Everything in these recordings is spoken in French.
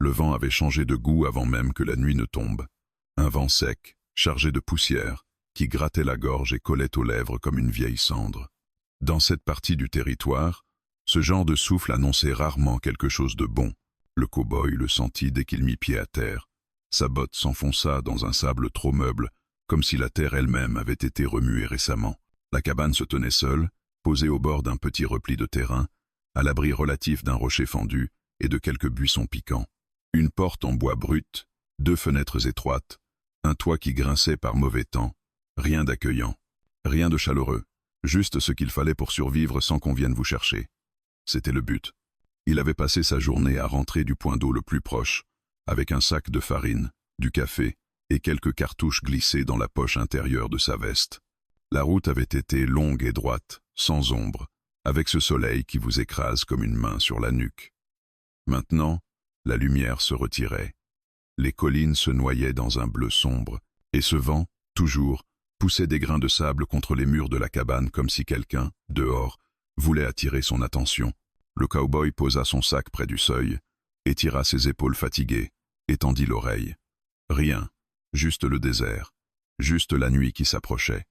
Le vent avait changé de goût avant même que la nuit ne tombe. Un vent sec, chargé de poussière, qui grattait la gorge et collait aux lèvres comme une vieille cendre. Dans cette partie du territoire, ce genre de souffle annonçait rarement quelque chose de bon. Le cow-boy le sentit dès qu'il mit pied à terre. Sa botte s'enfonça dans un sable trop meuble, comme si la terre elle-même avait été remuée récemment. La cabane se tenait seule, posée au bord d'un petit repli de terrain, à l'abri relatif d'un rocher fendu et de quelques buissons piquants. Une porte en bois brut, 2 fenêtres étroites, un toit qui grinçait par mauvais temps, rien d'accueillant, rien de chaleureux, juste ce qu'il fallait pour survivre sans qu'on vienne vous chercher. C'était le but. Il avait passé sa journée à rentrer du point d'eau le plus proche, avec un sac de farine, du café et quelques cartouches glissées dans la poche intérieure de sa veste. La route avait été longue et droite, sans ombre, avec ce soleil qui vous écrase comme une main sur la nuque. Maintenant, la lumière se retirait. Les collines se noyaient dans un bleu sombre, et ce vent, toujours, poussait des grains de sable contre les murs de la cabane comme si quelqu'un, dehors, voulait attirer son attention. Le cow-boy posa son sac près du seuil, étira ses épaules fatiguées, étendit l'oreille. Rien, juste le désert, juste la nuit qui s'approchait.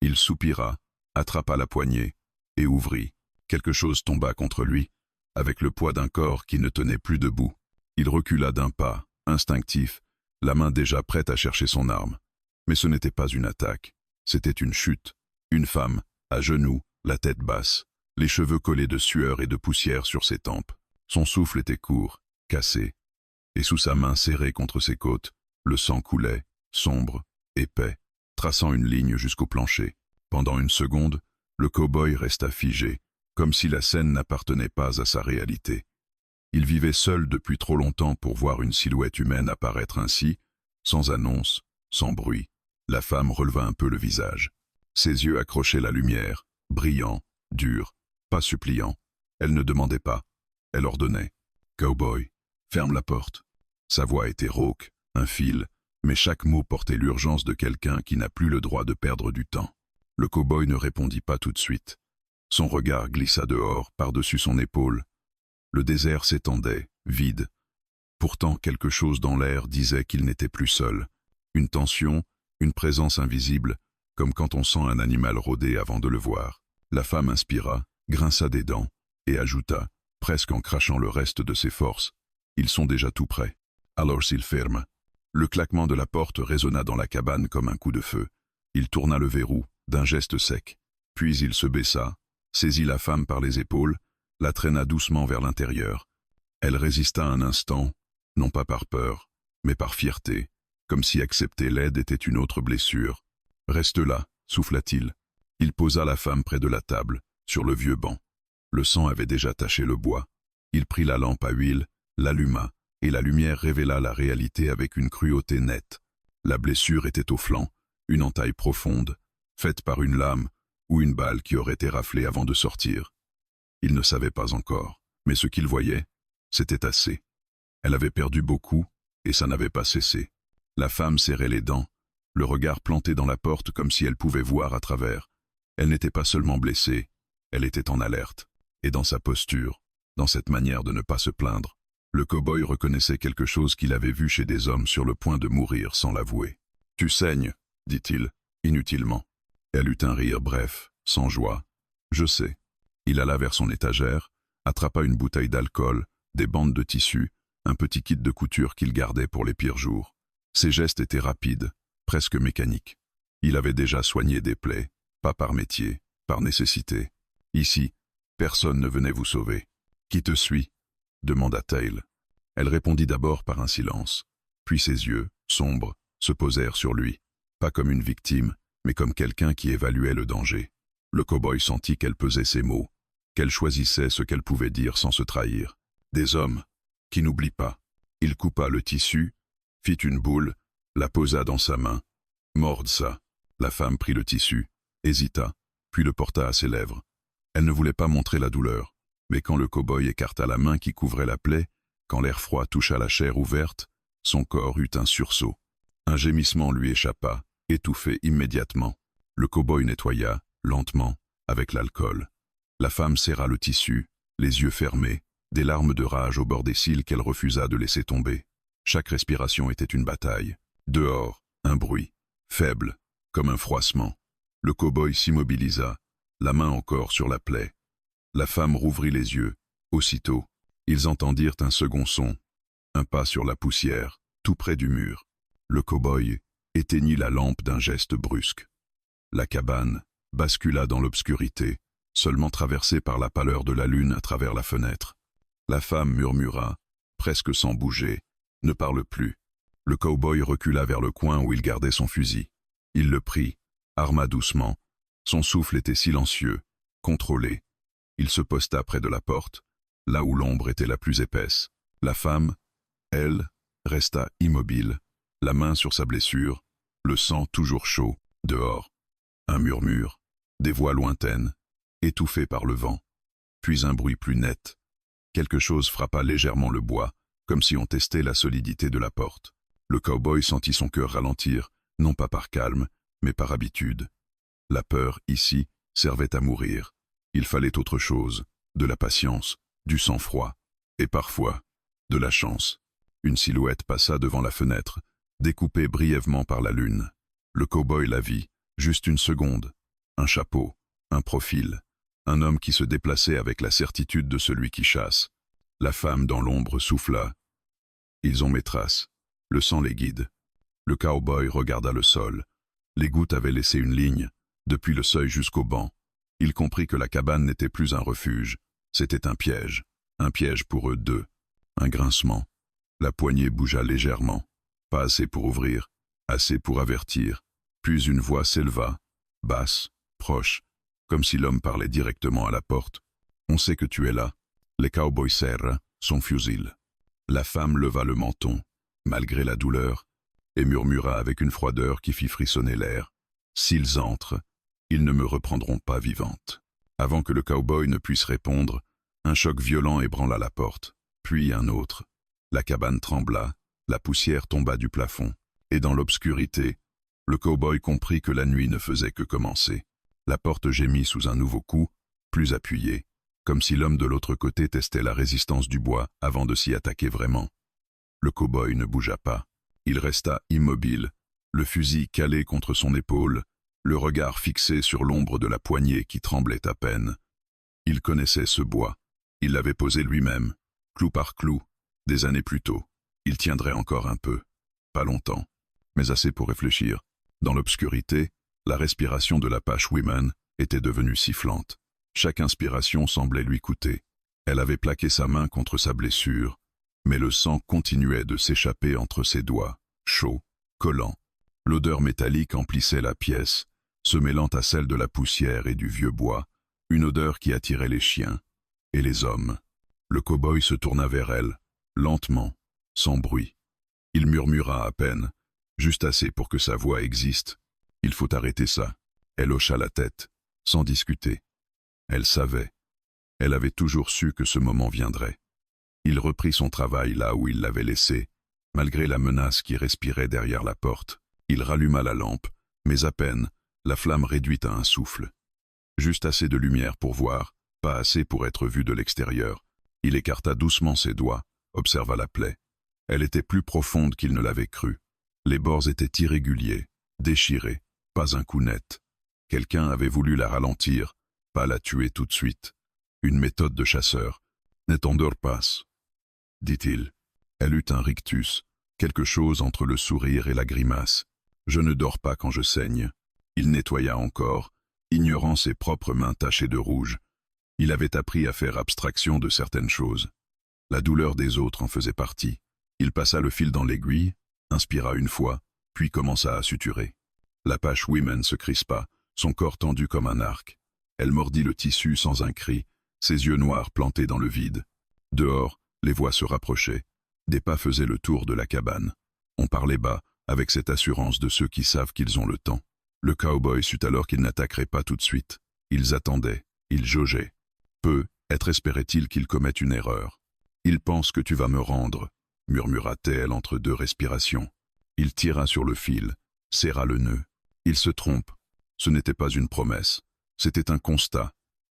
Il soupira, attrapa la poignée, et ouvrit. Quelque chose tomba contre lui, avec le poids d'un corps qui ne tenait plus debout. Il recula d'un pas, instinctif, la main déjà prête à chercher son arme. Mais ce n'était pas une attaque, c'était une chute. Une femme, à genoux, la tête basse, les cheveux collés de sueur et de poussière sur ses tempes. Son souffle était court, cassé, et sous sa main serrée contre ses côtes, le sang coulait, sombre, épais, traçant une ligne jusqu'au plancher. Pendant une seconde, le cow-boy resta figé, comme si la scène n'appartenait pas à sa réalité. Il vivait seul depuis trop longtemps pour voir une silhouette humaine apparaître ainsi, sans annonce, sans bruit. La femme releva un peu le visage. Ses yeux accrochaient la lumière, brillants, durs, pas suppliants. Elle ne demandait pas, elle ordonnait. « Cow-boy, ferme la porte. » Sa voix était rauque, un fil, mais chaque mot portait l'urgence de quelqu'un qui n'a plus le droit de perdre du temps. Le cow-boy ne répondit pas tout de suite. Son regard glissa dehors, par-dessus son épaule. Le désert s'étendait, vide. Pourtant, quelque chose dans l'air disait qu'il n'était plus seul. Une tension, une présence invisible, comme quand on sent un animal rôder avant de le voir. La femme inspira, grinça des dents, et ajouta, presque en crachant le reste de ses forces, « Ils sont déjà tout prêts. » Alors s'il ferme. Le claquement de la porte résonna dans la cabane comme un coup de feu. Il tourna le verrou, d'un geste sec. Puis il se baissa, saisit la femme par les épaules, la traîna doucement vers l'intérieur. Elle résista un instant, non pas par peur, mais par fierté, comme si accepter l'aide était une autre blessure. « Reste là », souffla-t-il. Il posa la femme près de la table, sur le vieux banc. Le sang avait déjà taché le bois. Il prit la lampe à huile, l'alluma, et la lumière révéla la réalité avec une cruauté nette. La blessure était au flanc, une entaille profonde, faite par une lame ou une balle qui aurait été raflée avant de sortir. Il ne savait pas encore, mais ce qu'il voyait, c'était assez. Elle avait perdu beaucoup, et ça n'avait pas cessé. La femme serrait les dents, le regard planté dans la porte comme si elle pouvait voir à travers. Elle n'était pas seulement blessée, elle était en alerte. Et dans sa posture, dans cette manière de ne pas se plaindre, le cow-boy reconnaissait quelque chose qu'il avait vu chez des hommes sur le point de mourir sans l'avouer. « Tu saignes, » dit-il, inutilement. Elle eut un rire bref, sans joie. « Je sais. » Il alla vers son étagère, attrapa une bouteille d'alcool, des bandes de tissu, un petit kit de couture qu'il gardait pour les pires jours. Ses gestes étaient rapides, presque mécaniques. Il avait déjà soigné des plaies, pas par métier, par nécessité. Ici, personne ne venait vous sauver. « Qui te suit ?» demanda-t-elle. Elle répondit d'abord par un silence. Puis ses yeux, sombres, se posèrent sur lui, pas comme une victime, mais comme quelqu'un qui évaluait le danger. Le cow-boy sentit qu'elle pesait ses mots, qu'elle choisissait ce qu'elle pouvait dire sans se trahir. Des hommes qui n'oublient pas. Il coupa le tissu, fit une boule, la posa dans sa main. « Morde ça !» La femme prit le tissu, hésita, puis le porta à ses lèvres. Elle ne voulait pas montrer la douleur, mais quand le cow-boy écarta la main qui couvrait la plaie, quand l'air froid toucha la chair ouverte, son corps eut un sursaut. Un gémissement lui échappa, étouffé immédiatement. Le cow-boy nettoya, lentement, avec l'alcool. La femme serra le tissu, les yeux fermés, des larmes de rage au bord des cils qu'elle refusa de laisser tomber. Chaque respiration était une bataille. Dehors, un bruit, faible, comme un froissement. Le cow-boy s'immobilisa, la main encore sur la plaie. La femme rouvrit les yeux. Aussitôt, ils entendirent un second son, un pas sur la poussière, tout près du mur. Le cow-boy éteignit la lampe d'un geste brusque. La cabane bascula dans l'obscurité, seulement traversée par la pâleur de la lune à travers la fenêtre. La femme murmura, presque sans bouger, « Ne parle plus ». Le cow-boy recula vers le coin où il gardait son fusil. Il le prit, arma doucement. Son souffle était silencieux, contrôlé. Il se posta près de la porte, là où l'ombre était la plus épaisse. La femme, elle, resta immobile, la main sur sa blessure, le sang toujours chaud, dehors. Un murmure, des voix lointaines, étouffées par le vent. Puis un bruit plus net. Quelque chose frappa légèrement le bois, comme si on testait la solidité de la porte. Le cow-boy sentit son cœur ralentir, non pas par calme, mais par habitude. La peur, ici, servait à mourir. Il fallait autre chose, de la patience, du sang-froid, et parfois, de la chance. Une silhouette passa devant la fenêtre, découpée brièvement par la lune. Le cow-boy la vit, juste une seconde. Un chapeau, un profil, un homme qui se déplaçait avec la certitude de celui qui chasse. La femme dans l'ombre souffla. Ils ont mes traces. Le sang les guide. Le cow-boy regarda le sol. Les gouttes avaient laissé une ligne, depuis le seuil jusqu'au banc. Il comprit que la cabane n'était plus un refuge, c'était un piège pour eux deux. Un grincement. La poignée bougea légèrement. Pas assez pour ouvrir, assez pour avertir. Puis une voix s'éleva, basse, proche, comme si l'homme parlait directement à la porte. « On sait que tu es là. » Les cow-boys serrent son fusil. La femme leva le menton, malgré la douleur, et murmura avec une froideur qui fit frissonner l'air. « S'ils entrent, ils ne me reprendront pas vivante. » Avant que le cow-boy ne puisse répondre, un choc violent ébranla la porte, puis un autre. La cabane trembla, la poussière tomba du plafond, et dans l'obscurité, le cow-boy comprit que la nuit ne faisait que commencer. La porte gémit sous un nouveau coup, plus appuyé, comme si l'homme de l'autre côté testait la résistance du bois avant de s'y attaquer vraiment. Le cow-boy ne bougea pas. Il resta immobile, le fusil calé contre son épaule, le regard fixé sur l'ombre de la poignée qui tremblait à peine. Il connaissait ce bois. Il l'avait posé lui-même, clou par clou, des années plus tôt. Il tiendrait encore un peu. Pas longtemps, mais assez pour réfléchir. Dans l'obscurité, la respiration de l'Apache Woman était devenue sifflante. Chaque inspiration semblait lui coûter. Elle avait plaqué sa main contre sa blessure, mais le sang continuait de s'échapper entre ses doigts, chaud, collant. L'odeur métallique emplissait la pièce, se mêlant à celle de la poussière et du vieux bois, une odeur qui attirait les chiens et les hommes. Le cow-boy se tourna vers elle, lentement, sans bruit. Il murmura à peine, juste assez pour que sa voix existe. « Il faut arrêter ça. » Elle hocha la tête, sans discuter. Elle savait. Elle avait toujours su que ce moment viendrait. Il reprit son travail là où il l'avait laissé, malgré la menace qui respirait derrière la porte. Il ralluma la lampe, mais à peine, la flamme réduite à un souffle. Juste assez de lumière pour voir, pas assez pour être vu de l'extérieur. Il écarta doucement ses doigts, observa la plaie. Elle était plus profonde qu'il ne l'avait cru. Les bords étaient irréguliers, déchirés, pas un coup net. Quelqu'un avait voulu la ralentir, pas la tuer tout de suite. Une méthode de chasseur. « Ne t'endors pas », dit-il. Elle eut un rictus, quelque chose entre le sourire et la grimace. « Je ne dors pas quand je saigne. » Il nettoya encore, ignorant ses propres mains tachées de rouge. Il avait appris à faire abstraction de certaines choses. La douleur des autres en faisait partie. Il passa le fil dans l'aiguille, inspira une fois, puis commença à suturer. L'Apache Woman se crispa, son corps tendu comme un arc. Elle mordit le tissu sans un cri, ses yeux noirs plantés dans le vide. Dehors, les voix se rapprochaient. Des pas faisaient le tour de la cabane. On parlait bas, avec cette assurance de ceux qui savent qu'ils ont le temps. Le cow-boy sut alors qu'il n'attaquerait pas tout de suite. Ils attendaient, ils jaugeaient. Peut-être espérait-il qu'il commette une erreur. « Il pense que tu vas me rendre », murmura-t-elle entre deux respirations. Il tira sur le fil, serra le nœud. Il se trompe. Ce n'était pas une promesse. C'était un constat.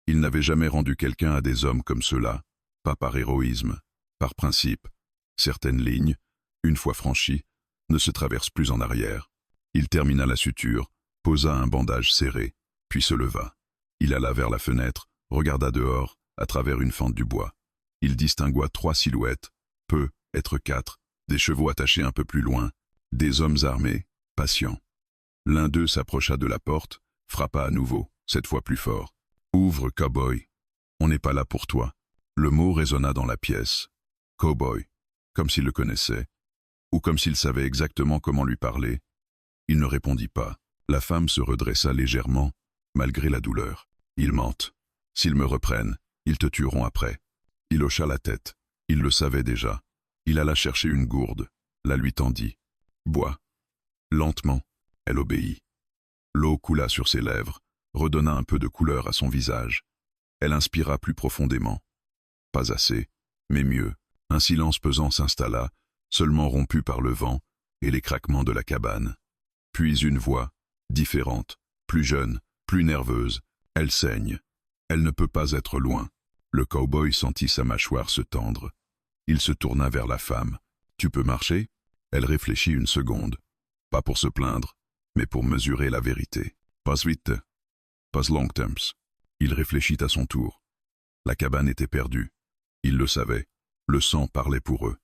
Il n'avait jamais rendu quelqu'un à des hommes comme ceux-là. pas par héroïsme, par principe. Certaines lignes, une fois franchies, ne se traversent plus en arrière. Il termina la suture, posa un bandage serré, puis se leva. Il alla vers la fenêtre, regarda dehors, à travers une fente du bois. Il distingua 3 silhouettes, peu, être 4, des chevaux attachés un peu plus loin, des hommes armés, patients. L'un d'eux s'approcha de la porte, frappa à nouveau, cette fois plus fort. « Ouvre, cow-boy. On n'est pas là pour toi. » Le mot résonna dans la pièce. Cow-boy, comme s'il le connaissait, ou comme s'il savait exactement comment lui parler. Il ne répondit pas. La femme se redressa légèrement, malgré la douleur. « Ils mentent. S'ils me reprennent, ils te tueront après. » Il hocha la tête. Il le savait déjà. Il alla chercher une gourde, la lui tendit. « Bois. » Lentement, elle obéit. L'eau coula sur ses lèvres, redonna un peu de couleur à son visage. Elle inspira plus profondément. Pas assez, mais mieux. Un silence pesant s'installa, seulement rompu par le vent et les craquements de la cabane. Puis une voix, différente, plus jeune, plus nerveuse. Elle saigne. Elle ne peut pas être loin. Le cow-boy sentit sa mâchoire se tendre. Il se tourna vers la femme. « Tu peux marcher ?» Elle réfléchit une seconde. Pas pour se plaindre, mais pour mesurer la vérité. « Pas vite. Pas long temps. » Il réfléchit à son tour. La cabane était perdue. Il le savait. Le sang parlait pour eux.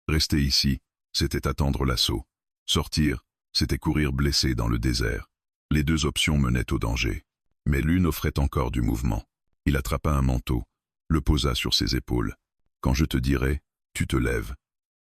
Rester ici, c'était attendre l'assaut. Sortir, c'était courir blessé dans le désert. Les 2 options menaient au danger. Mais l'une offrait encore du mouvement. Il attrapa un manteau, le posa sur ses épaules. « Quand je te dirai, tu te lèves. »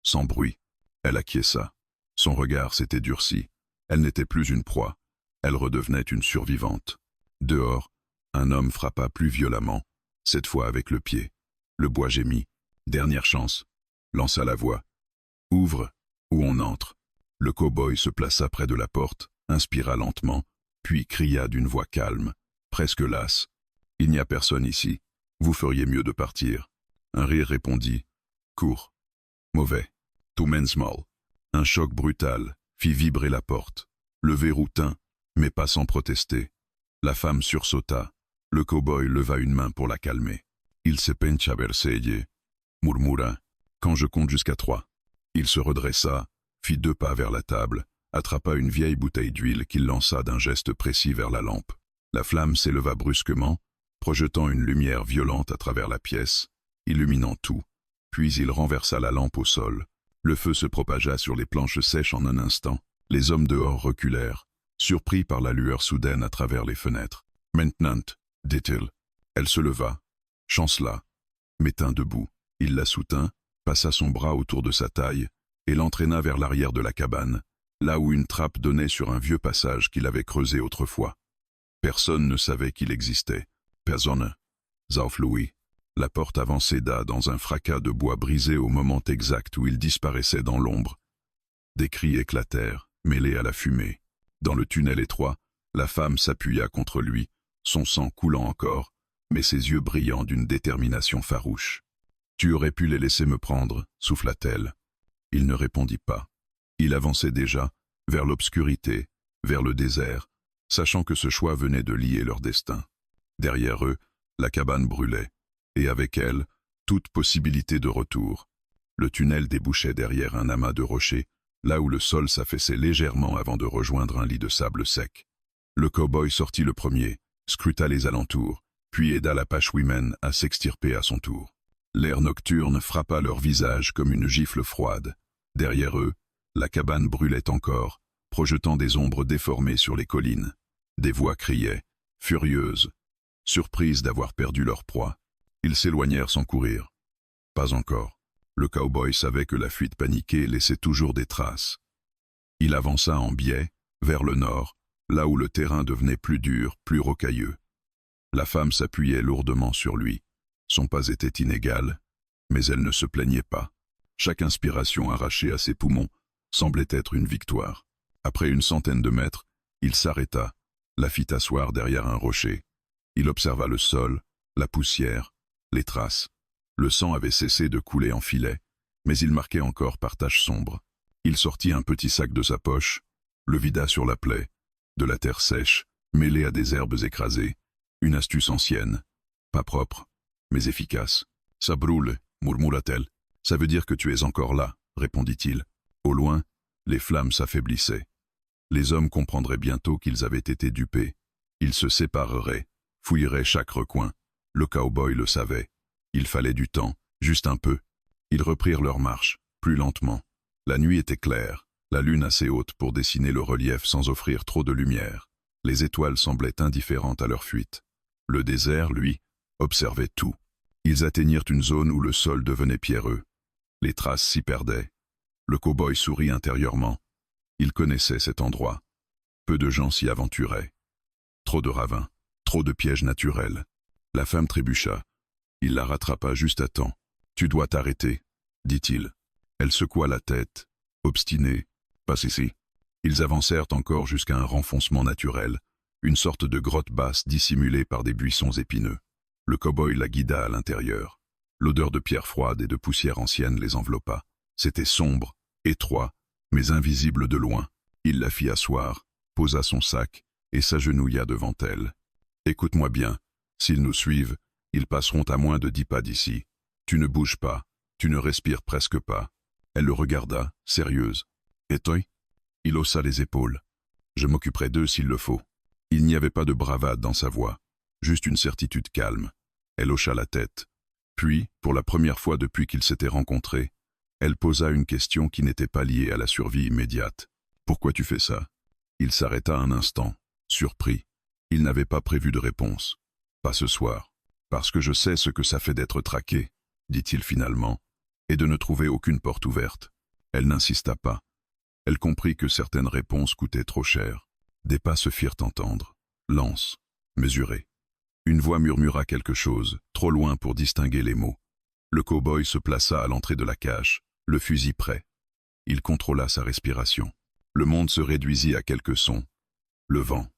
Sans bruit. Elle acquiesça. Son regard s'était durci. Elle n'était plus une proie. Elle redevenait une survivante. Dehors, un homme frappa plus violemment, cette fois avec le pied. Le bois gémit. Dernière chance. Lança la voix. « Ouvre, ou on entre. » Le cow-boy se plaça près de la porte, inspira lentement, puis cria d'une voix calme, presque lasse. « Il n'y a personne ici. Vous feriez mieux de partir. » Un rire répondit. « Cours. » Mauvais. Tout mens mal. Un choc brutal fit vibrer la porte. Le verrou tint, mais pas sans protester. La femme sursauta. Le cow-boy leva une main pour la calmer. « Il se pencha verselle, » murmura, « quand je compte jusqu'à 3. » Il se redressa, fit 2 pas vers la table, attrapa une vieille bouteille d'huile qu'il lança d'un geste précis vers la lampe. La flamme s'éleva brusquement, projetant une lumière violente à travers la pièce, illuminant tout. Puis il renversa la lampe au sol. Le feu se propagea sur les planches sèches en un instant. Les hommes dehors reculèrent, surpris par la lueur soudaine à travers les fenêtres. « Maintenant, » dit-il. Elle se leva, chancela, m'étint debout. Il la soutint, passa son bras autour de sa taille et l'entraîna vers l'arrière de la cabane, là où une trappe donnait sur un vieux passage qu'il avait creusé autrefois. Personne ne savait qu'il existait. Personne. Sauf Louis. La porte avant céda dans un fracas de bois brisé au moment exact où il disparaissait dans l'ombre. Des cris éclatèrent, mêlés à la fumée. Dans le tunnel étroit, la femme s'appuya contre lui, son sang coulant encore, mais ses yeux brillants d'une détermination farouche. « Tu aurais pu les laisser me prendre, » souffla-t-elle. Il ne répondit pas. Il avançait déjà, vers l'obscurité, vers le désert, sachant que ce choix venait de lier leur destin. Derrière eux, la cabane brûlait, et avec elle, toute possibilité de retour. Le tunnel débouchait derrière un amas de rochers, là où le sol s'affaissait légèrement avant de rejoindre un lit de sable sec. Le cow-boy sortit le premier, scruta les alentours, puis aida la Pashwimen à s'extirper à son tour. L'air nocturne frappa leur visage comme une gifle froide. Derrière eux, la cabane brûlait encore, projetant des ombres déformées sur les collines. Des voix criaient, furieuses, surprises d'avoir perdu leur proie. Ils s'éloignèrent sans courir. Pas encore. Le cow-boy savait que la fuite paniquée laissait toujours des traces. Il avança en biais, vers le nord, là où le terrain devenait plus dur, plus rocailleux. La femme s'appuyait lourdement sur lui. Son pas était inégal, mais elle ne se plaignait pas. Chaque inspiration arrachée à ses poumons semblait être une victoire. Après une centaine de mètres, il s'arrêta, la fit asseoir derrière un rocher. Il observa le sol, la poussière, les traces. Le sang avait cessé de couler en filets, mais il marquait encore par taches sombres. Il sortit un petit sac de sa poche, le vida sur la plaie, de la terre sèche, mêlée à des herbes écrasées, une astuce ancienne, pas propre, mais efficace. Ça brûle, murmura-t-elle. Ça veut dire que tu es encore là, répondit-il. Au loin, les flammes s'affaiblissaient. Les hommes comprendraient bientôt qu'ils avaient été dupés. Ils se sépareraient, fouilleraient chaque recoin. Le cow-boy le savait. Il fallait du temps, juste un peu. Ils reprirent leur marche, plus lentement. La nuit était claire, la lune assez haute pour dessiner le relief sans offrir trop de lumière. Les étoiles semblaient indifférentes à leur fuite. Le désert, lui, observait tout. Ils atteignirent une zone où le sol devenait pierreux. Les traces s'y perdaient. Le cow-boy sourit intérieurement. Il connaissait cet endroit. Peu de gens s'y aventuraient. Trop de ravins, trop de pièges naturels. La femme trébucha. Il la rattrapa juste à temps. « Tu dois t'arrêter », dit-il. Elle secoua la tête, obstinée. « Passe ici ». Ils avancèrent encore jusqu'à un renfoncement naturel, une sorte de grotte basse dissimulée par des buissons épineux. Le cow-boy la guida à l'intérieur. L'odeur de pierre froide et de poussière ancienne les enveloppa. C'était sombre, étroit, mais invisible de loin. Il la fit asseoir, posa son sac et s'agenouilla devant elle. « Écoute-moi bien, s'ils nous suivent, ils passeront à moins de 10 pas d'ici. Tu ne bouges pas, tu ne respires presque pas. » Elle le regarda, sérieuse. « Et toi ?» Il haussa les épaules. « Je m'occuperai d'eux s'il le faut. » Il n'y avait pas de bravade dans sa voix, juste une certitude calme. Elle hocha la tête. Puis, pour la première fois depuis qu'ils s'étaient rencontrés, elle posa une question qui n'était pas liée à la survie immédiate. « Pourquoi tu fais ça ?» Il s'arrêta un instant, surpris. Il n'avait pas prévu de réponse. « Pas ce soir. Parce que je sais ce que ça fait d'être traqué, » dit-il finalement, et de ne trouver aucune porte ouverte. Elle n'insista pas. Elle comprit que certaines réponses coûtaient trop cher. Des pas se firent entendre, lents, mesurés. Une voix murmura quelque chose, trop loin pour distinguer les mots. Le cow-boy se plaça à l'entrée de la cache, le fusil prêt. Il contrôla sa respiration. Le monde se réduisit à quelques sons. Le vent,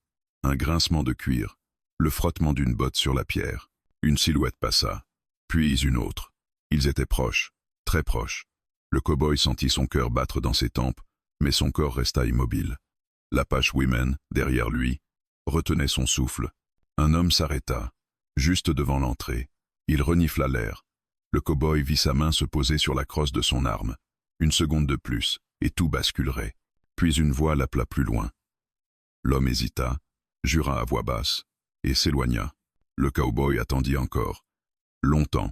un grincement de cuir, le frottement d'une botte sur la pierre. Une silhouette passa, puis une autre. Ils étaient proches, très proches. Le cow-boy sentit son cœur battre dans ses tempes, mais son corps resta immobile. L'Apache Women, derrière lui, retenait son souffle. Un homme s'arrêta, juste devant l'entrée. Il renifla l'air. Le cow-boy vit sa main se poser sur la crosse de son arme. Une seconde de plus, et tout basculerait. Puis une voix l'appela plus loin. L'homme hésita, jura à voix basse, et s'éloigna. Le cow-boy attendit encore. Longtemps,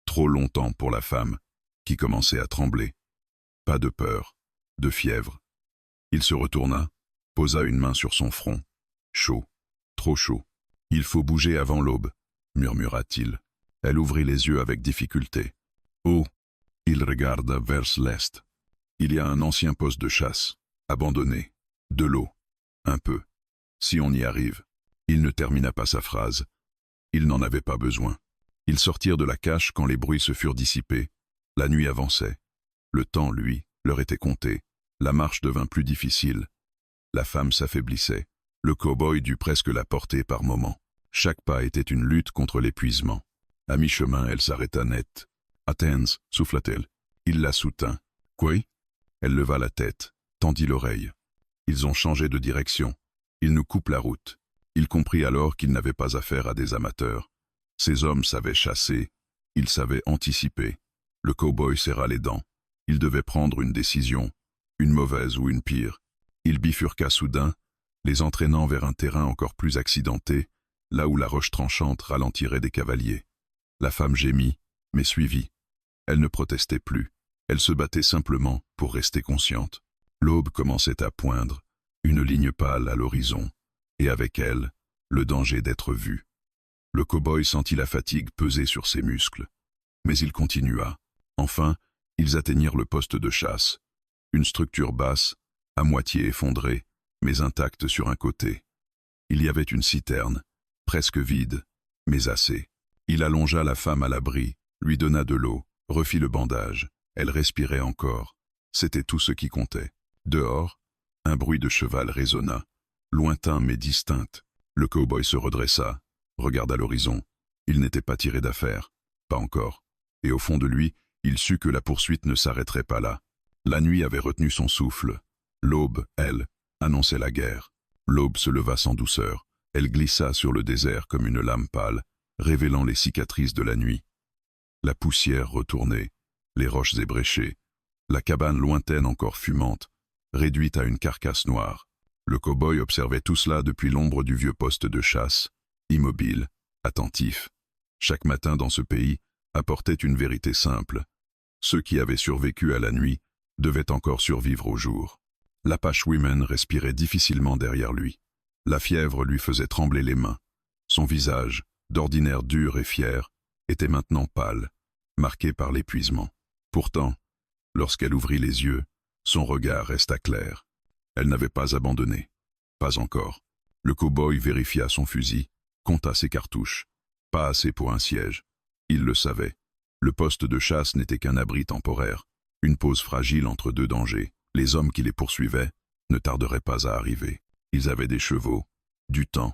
trop longtemps pour la femme, qui commençait à trembler. Pas de peur, de fièvre. Il se retourna, posa une main sur son front. Chaud, trop chaud. « Il faut bouger avant l'aube », murmura-t-il. Elle ouvrit les yeux avec difficulté. « Oh !» Il regarda vers l'est. Il y a un ancien poste de chasse, abandonné. De l'eau. Un peu. Si on y arrive. Il ne termina pas sa phrase. Il n'en avait pas besoin. Ils sortirent de la cache quand les bruits se furent dissipés. La nuit avançait. Le temps, lui, leur était compté. La marche devint plus difficile. La femme s'affaiblissait. Le cow-boy dut presque la porter par moments. Chaque pas était une lutte contre l'épuisement. À mi-chemin, elle s'arrêta net. « Attends » souffla-t-elle. Il la soutint. « Quoi ?» Elle leva la tête, tendit l'oreille. Ils ont changé de direction. Ils nous coupent la route. Il comprit alors qu'il n'avait pas affaire à des amateurs. Ces hommes savaient chasser. Ils savaient anticiper. Le cow-boy serra les dents. Il devait prendre une décision, une mauvaise ou une pire. Il bifurqua soudain, les entraînant vers un terrain encore plus accidenté, là où la roche tranchante ralentirait des cavaliers. La femme gémit, mais suivit. Elle ne protestait plus. Elle se battait simplement pour rester consciente. L'aube commençait à poindre, une ligne pâle à l'horizon, et avec elle, le danger d'être vu. Le cow-boy sentit la fatigue peser sur ses muscles. Mais il continua. Enfin, ils atteignirent le poste de chasse. Une structure basse, à moitié effondrée, mais intacte sur un côté. Il y avait une citerne, presque vide, mais assez. Il allongea la femme à l'abri, lui donna de l'eau, refit le bandage. Elle respirait encore. C'était tout ce qui comptait. Dehors, un bruit de cheval résonna, lointain mais distinct. Le cow-boy se redressa, regarda l'horizon. Il n'était pas tiré d'affaire, pas encore. Et au fond de lui, il sut que la poursuite ne s'arrêterait pas là. La nuit avait retenu son souffle. L'aube, elle, annonçait la guerre. L'aube se leva sans douceur. Elle glissa sur le désert comme une lame pâle, révélant les cicatrices de la nuit. La poussière retournée, les roches ébréchées, la cabane lointaine encore fumante, réduite à une carcasse noire. Le cow-boy observait tout cela depuis l'ombre du vieux poste de chasse, immobile, attentif. Chaque matin dans ce pays apportait une vérité simple. Ceux qui avaient survécu à la nuit devaient encore survivre au jour. L'Apache-Women respirait difficilement derrière lui. La fièvre lui faisait trembler les mains. Son visage, d'ordinaire dur et fier, était maintenant pâle, marqué par l'épuisement. Pourtant, lorsqu'elle ouvrit les yeux, son regard resta clair. Elle n'avait pas abandonné. Pas encore. Le cow-boy vérifia son fusil, compta ses cartouches. Pas assez pour un siège. Il le savait. Le poste de chasse n'était qu'un abri temporaire, une pause fragile entre deux dangers. Les hommes qui les poursuivaient ne tarderaient pas à arriver. Ils avaient des chevaux, du temps,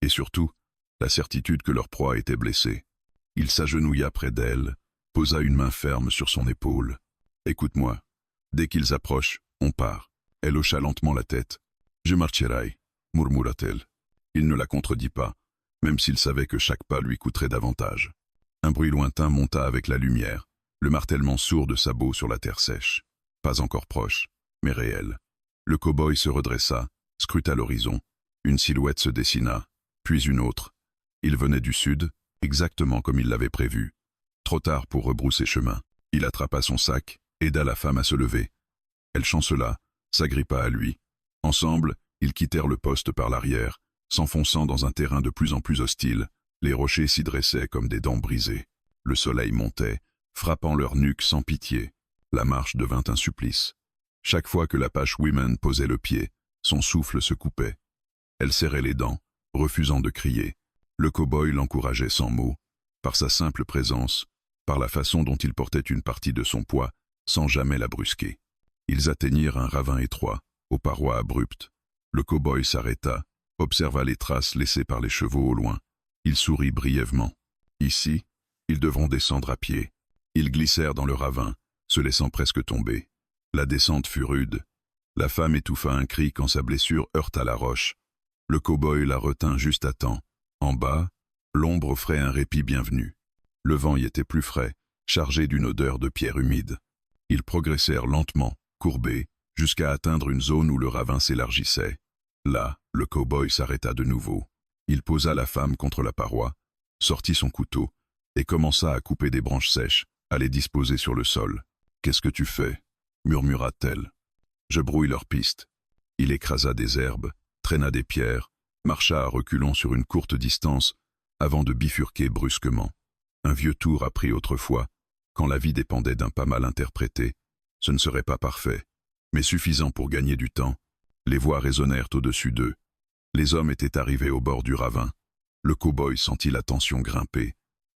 et surtout, la certitude que leur proie était blessée. Il s'agenouilla près d'elle, posa une main ferme sur son épaule. « Écoute-moi. Dès qu'ils approchent, on part. » Elle hocha lentement la tête. « Je marcherai, » murmura-t-elle. Il ne la contredit pas, même s'il savait que chaque pas lui coûterait davantage. Un bruit lointain monta avec la lumière, le martèlement sourd de sabots sur la terre sèche. Pas encore proche, mais réel. Le cow-boy se redressa, scruta l'horizon. Une silhouette se dessina, puis une autre. Il venait du sud, exactement comme il l'avait prévu. Trop tard pour rebrousser chemin. Il attrapa son sac, aida la femme à se lever. Elle chancela, s'agrippa à lui. Ensemble, ils quittèrent le poste par l'arrière, s'enfonçant dans un terrain de plus en plus hostile. Les rochers s'y dressaient comme des dents brisées. Le soleil montait, frappant leur nuque sans pitié. La marche devint un supplice. Chaque fois que l'Apache-Women posait le pied, son souffle se coupait. Elle serrait les dents, refusant de crier. Le cow-boy l'encourageait sans mots, par sa simple présence, par la façon dont il portait une partie de son poids, sans jamais la brusquer. Ils atteignirent un ravin étroit, aux parois abruptes. Le cow-boy s'arrêta, observa les traces laissées par les chevaux au loin. Il sourit brièvement. Ici, ils devront descendre à pied. Ils glissèrent dans le ravin, se laissant presque tomber. La descente fut rude. La femme étouffa un cri quand sa blessure heurta la roche. Le cow-boy la retint juste à temps. En bas, l'ombre offrait un répit bienvenu. Le vent y était plus frais, chargé d'une odeur de pierre humide. Ils progressèrent lentement, courbés, jusqu'à atteindre une zone où le ravin s'élargissait. Là, le cow-boy s'arrêta de nouveau. Il posa la femme contre la paroi, sortit son couteau et commença à couper des branches sèches, à les disposer sur le sol. « Qu'est-ce que tu fais » murmura-t-elle. « Je brouille leur piste. » Il écrasa des herbes, traîna des pierres, marcha à reculons sur une courte distance avant de bifurquer brusquement. Un vieux tour appris autrefois, quand la vie dépendait d'un pas mal interprété. Ce ne serait pas parfait, mais suffisant pour gagner du temps. Les voix résonnèrent au-dessus d'eux. Les hommes étaient arrivés au bord du ravin. Le cow-boy sentit la tension grimper.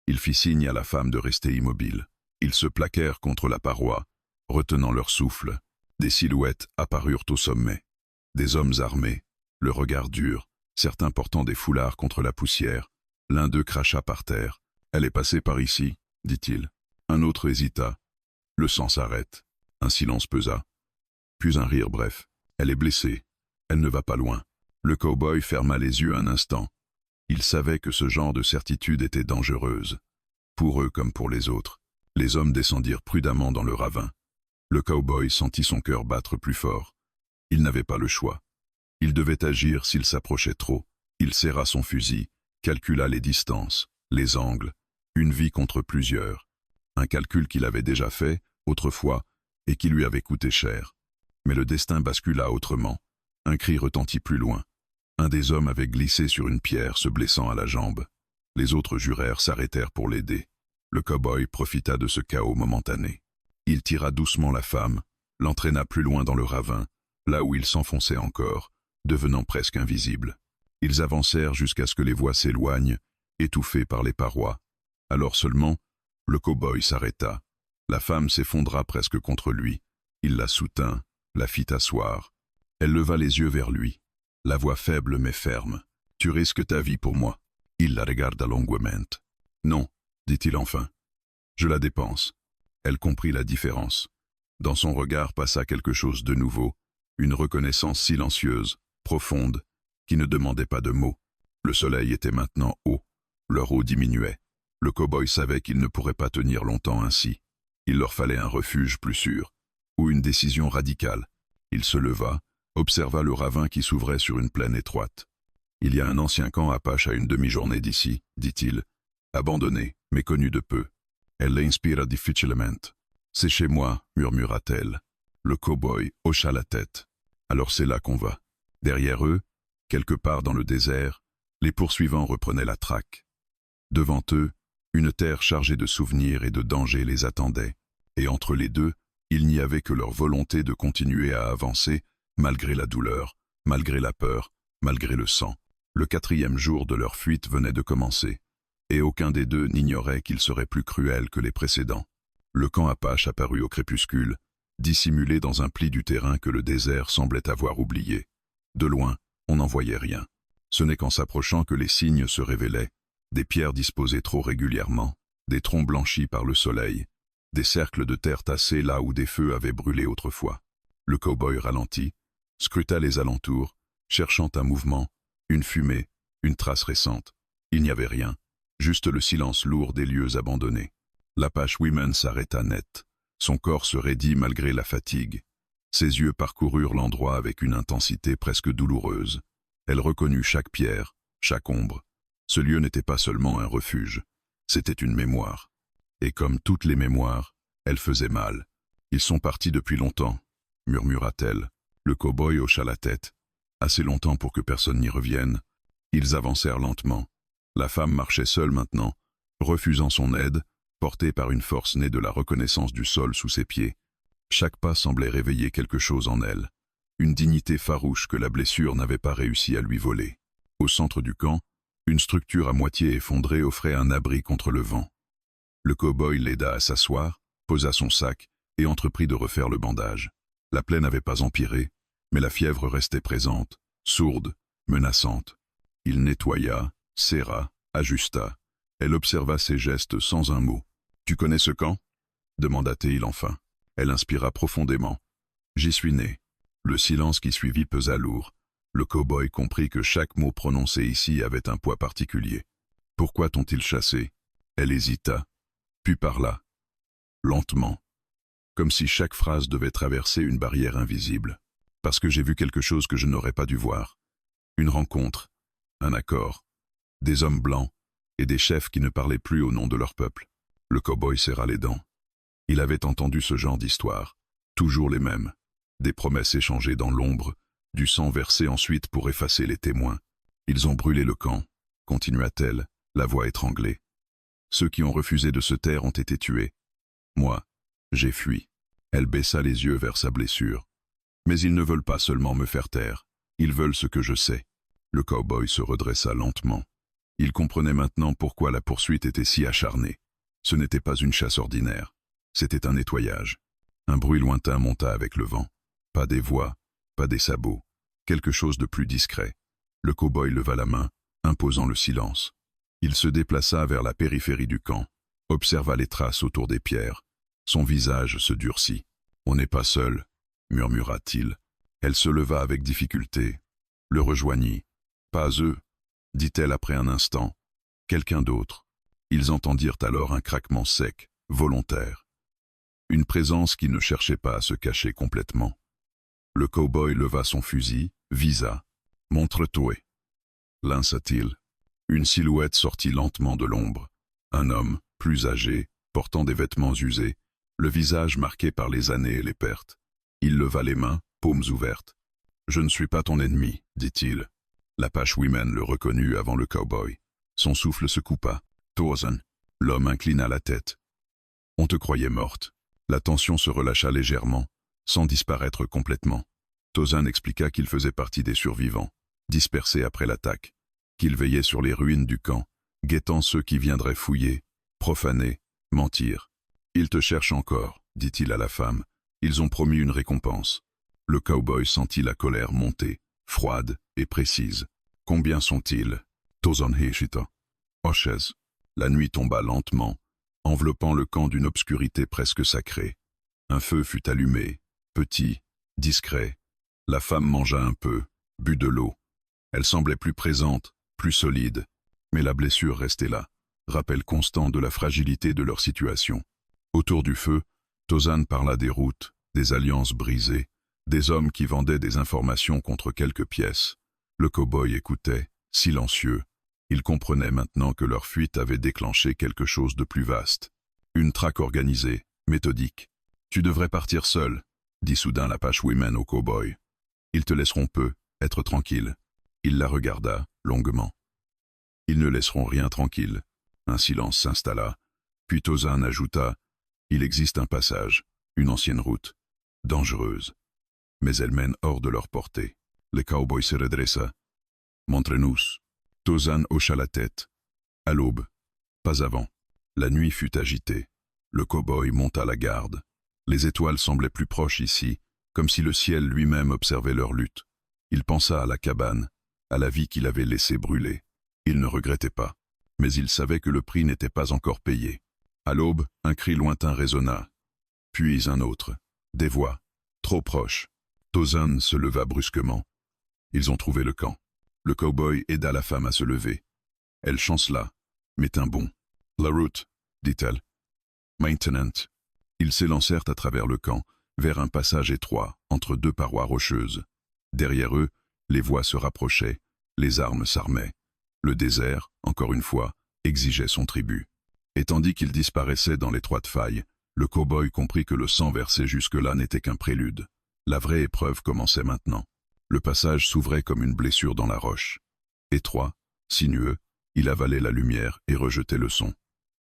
Il fit signe à la femme de rester immobile. Ils se plaquèrent contre la paroi, retenant leur souffle. Des silhouettes apparurent au sommet. Des hommes armés, le regard dur, certains portant des foulards contre la poussière. L'un d'eux cracha par terre. « Elle est passée par ici » dit-il. Un autre hésita. Le sang s'arrête. Un silence pesa. Puis un rire bref. « Elle est blessée. Elle ne va pas loin. » Le cow-boy ferma les yeux un instant. Il savait que ce genre de certitude était dangereuse. Pour eux comme pour les autres. Les hommes descendirent prudemment dans le ravin. Le cow-boy sentit son cœur battre plus fort. Il n'avait pas le choix. Il devait agir s'il s'approchait trop. Il serra son fusil, calcula les distances, les angles, une vie contre plusieurs. Un calcul qu'il avait déjà fait, autrefois, et qui lui avait coûté cher. Mais le destin bascula autrement. Un cri retentit plus loin. Un des hommes avait glissé sur une pierre, se blessant à la jambe. Les autres jurèrent s'arrêtèrent pour l'aider. Le cow-boy profita de ce chaos momentané. Il tira doucement la femme, l'entraîna plus loin dans le ravin, là où il s'enfonçait encore, devenant presque invisible. Ils avancèrent jusqu'à ce que les voix s'éloignent, étouffées par les parois. Alors seulement, le cow-boy s'arrêta. La femme s'effondra presque contre lui. Il la soutint, la fit asseoir. Elle leva les yeux vers lui. La voix faible mais ferme. « Tu risques ta vie pour moi. » Il la regarda longuement. « Non, dit-il enfin. Je la dépense. » Elle comprit la différence. Dans son regard passa quelque chose de nouveau, une reconnaissance silencieuse, profonde, qui ne demandait pas de mots. Le soleil était maintenant haut. Leur eau diminuait. Le cow-boy savait qu'il ne pourrait pas tenir longtemps ainsi. Il leur fallait un refuge plus sûr, ou une décision radicale. Il se leva, observa le ravin qui s'ouvrait sur une plaine étroite. « Il y a un ancien camp Apache à une demi-journée d'ici, dit-il. Abandonné, mais connu de peu. Elle l'inspira difficilement. C'est chez moi, murmura-t-elle. Le cow-boy hocha la tête. Alors c'est là qu'on va. Derrière eux, quelque part dans le désert, les poursuivants reprenaient la traque. Devant eux, une terre chargée de souvenirs et de dangers les attendait, et entre les deux, il n'y avait que leur volonté de continuer à avancer, malgré la douleur, malgré la peur, malgré le sang. Le 4e jour de leur fuite venait de commencer, et aucun des deux n'ignorait qu'il serait plus cruel que les précédents. Le camp Apache apparut au crépuscule, dissimulé dans un pli du terrain que le désert semblait avoir oublié. De loin, on n'en voyait rien. Ce n'est qu'en s'approchant que les signes se révélaient, des pierres disposées trop régulièrement, des troncs blanchis par le soleil, des cercles de terre tassés là où des feux avaient brûlé autrefois. Le cow-boy ralentit, scruta les alentours, cherchant un mouvement, une fumée, une trace récente. Il n'y avait rien, juste le silence lourd des lieux abandonnés. L'Apache Woman s'arrêta net. Son corps se raidit malgré la fatigue. Ses yeux parcoururent l'endroit avec une intensité presque douloureuse. Elle reconnut chaque pierre, chaque ombre. Ce lieu n'était pas seulement un refuge, c'était une mémoire. Et comme toutes les mémoires, elle faisait mal. « Ils sont partis depuis longtemps », murmura-t-elle. Le cow-boy hocha la tête. Assez longtemps pour que personne n'y revienne. Ils avancèrent lentement. La femme marchait seule maintenant, refusant son aide, portée par une force née de la reconnaissance du sol sous ses pieds. Chaque pas semblait réveiller quelque chose en elle, une dignité farouche que la blessure n'avait pas réussi à lui voler. Au centre du camp, une structure à moitié effondrée offrait un abri contre le vent. Le cow-boy l'aida à s'asseoir, posa son sac et entreprit de refaire le bandage. La plaie n'avait pas empiré, mais la fièvre restait présente, sourde, menaçante. Il nettoya, serra, ajusta. Elle observa ses gestes sans un mot. « Tu connais ce camp ?» demanda-t-il enfin. Elle inspira profondément. « J'y suis né. » Le silence qui suivit pesa lourd. Le cow-boy comprit que chaque mot prononcé ici avait un poids particulier. « Pourquoi t'ont-ils chassé ?» Elle hésita, puis parla. Lentement, comme si chaque phrase devait traverser une barrière invisible. « Parce que j'ai vu quelque chose que je n'aurais pas dû voir. Une rencontre, un accord, des hommes blancs et des chefs qui ne parlaient plus au nom de leur peuple. » Le cow-boy serra les dents. Il avait entendu ce genre d'histoire, toujours les mêmes. Des promesses échangées dans l'ombre, du sang versé ensuite pour effacer les témoins. Ils ont brûlé le camp, continua-t-elle, la voix étranglée. Ceux qui ont refusé de se taire ont été tués. Moi, j'ai fui. Elle baissa les yeux vers sa blessure. Mais ils ne veulent pas seulement me faire taire, ils veulent ce que je sais. Le cow-boy se redressa lentement. Il comprenait maintenant pourquoi la poursuite était si acharnée. Ce n'était pas une chasse ordinaire, c'était un nettoyage. Un bruit lointain monta avec le vent. Pas des voix, pas des sabots, quelque chose de plus discret. Le cow-boy leva la main, imposant le silence. Il se déplaça vers la périphérie du camp, observa les traces autour des pierres. Son visage se durcit. « On n'est pas seul », murmura-t-il. Elle se leva avec difficulté, le rejoignit. « Pas eux », dit-elle après un instant. « Quelqu'un d'autre. » Ils entendirent alors un craquement sec, volontaire. Une présence qui ne cherchait pas à se cacher complètement. Le cow-boy leva son fusil, visa. « Montre-toi », lança-t-il. Une silhouette sortit lentement de l'ombre. Un homme, plus âgé, portant des vêtements usés, le visage marqué par les années et les pertes. Il leva les mains, paumes ouvertes. « Je ne suis pas ton ennemi, dit-il. » L'Apache Woman le reconnut avant le cow-boy. Son souffle se coupa. « Tarzan !» L'homme inclina la tête. « On te croyait morte. » La tension se relâcha légèrement, sans disparaître complètement. Tarzan expliqua qu'il faisait partie des survivants, dispersés après l'attaque, qu'il veillait sur les ruines du camp, guettant ceux qui viendraient fouiller, profaner, mentir. « Ils te cherchent encore, » dit-il à la femme. « Ils ont promis une récompense. » Le cow-boy sentit la colère monter, froide et précise. « Combien sont-ils » Tarzan hésita. « Hochez. » La nuit tomba lentement, enveloppant le camp d'une obscurité presque sacrée. Un feu fut allumé, petit, discret. La femme mangea un peu, but de l'eau. Elle semblait plus présente, plus solide, mais la blessure restait là. rappel constant de la fragilité de leur situation. Autour du feu, Tozan parla des routes, des alliances brisées, des hommes qui vendaient des informations contre quelques pièces. Le cow-boy écoutait, silencieux. Il comprenait maintenant que leur fuite avait déclenché quelque chose de plus vaste. Une traque organisée, méthodique. « Tu devrais partir seul », dit soudain l'Apache-Woman au cow-boy. « Ils te laisseront peu, être tranquille. » Il la regarda, longuement. « Ils ne laisseront rien tranquille. » Un silence s'installa. Puis Tozan ajouta « Il existe un passage, une ancienne route, dangereuse. Mais elle mène hors de leur portée. » Le cow-boy se redressa. « Montre-nous. » Tozan hocha la tête. À l'aube. Pas avant. La nuit fut agitée. Le cow-boy monta la garde. Les étoiles semblaient plus proches ici, comme si le ciel lui-même observait leur lutte. Il pensa à la cabane, à la vie qu'il avait laissée brûler. Il ne regrettait pas, mais il savait que le prix n'était pas encore payé. À l'aube, un cri lointain résonna. Puis un autre. Des voix, trop proches. Tozan se leva brusquement. Ils ont trouvé le camp. Le cow-boy aida la femme à se lever. Elle chancela, mais tint bon. « La route », dit-elle. « Maintenant. » Ils s'élancèrent à travers le camp, vers un passage étroit, entre deux parois rocheuses. Derrière eux, les voix se rapprochaient, les armes s'armaient. Le désert, encore une fois, exigeait son tribut. Et tandis qu'ils disparaissaient dans l'étroite faille, le cow-boy comprit que le sang versé jusque-là n'était qu'un prélude. La vraie épreuve commençait maintenant. Le passage s'ouvrait comme une blessure dans la roche. Étroit, sinueux, il avalait la lumière et rejetait le son.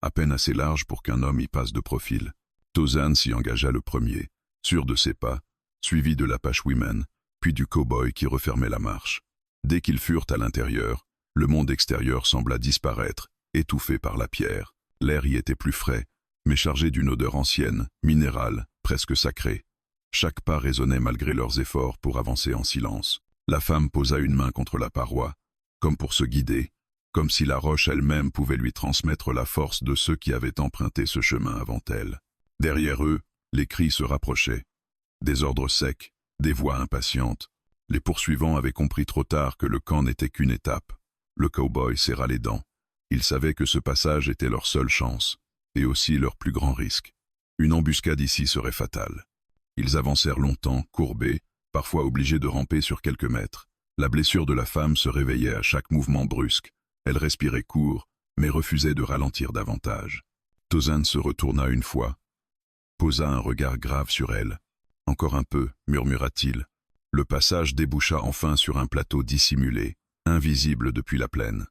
À peine assez large pour qu'un homme y passe de profil. Tozan s'y engagea le premier, sûr de ses pas, suivi de l'Apache-Woman, puis du cow-boy qui refermait la marche. Dès qu'ils furent à l'intérieur, le monde extérieur sembla disparaître, étouffé par la pierre. L'air y était plus frais, mais chargé d'une odeur ancienne, minérale, presque sacrée. Chaque pas résonnait malgré leurs efforts pour avancer en silence. La femme posa une main contre la paroi, comme pour se guider, comme si la roche elle-même pouvait lui transmettre la force de ceux qui avaient emprunté ce chemin avant elle. Derrière eux, les cris se rapprochaient. Des ordres secs, des voix impatientes. Les poursuivants avaient compris trop tard que le camp n'était qu'une étape. Le cow-boy serra les dents. Il savait que ce passage était leur seule chance, et aussi leur plus grand risque. Une embuscade ici serait fatale. Ils avancèrent longtemps, courbés, parfois obligés de ramper sur quelques mètres. La blessure de la femme se réveillait à chaque mouvement brusque. Elle respirait court, mais refusait de ralentir davantage. Tozan se retourna une fois, posa un regard grave sur elle. « Encore un peu », murmura-t-il. Le passage déboucha enfin sur un plateau dissimulé, invisible depuis la plaine.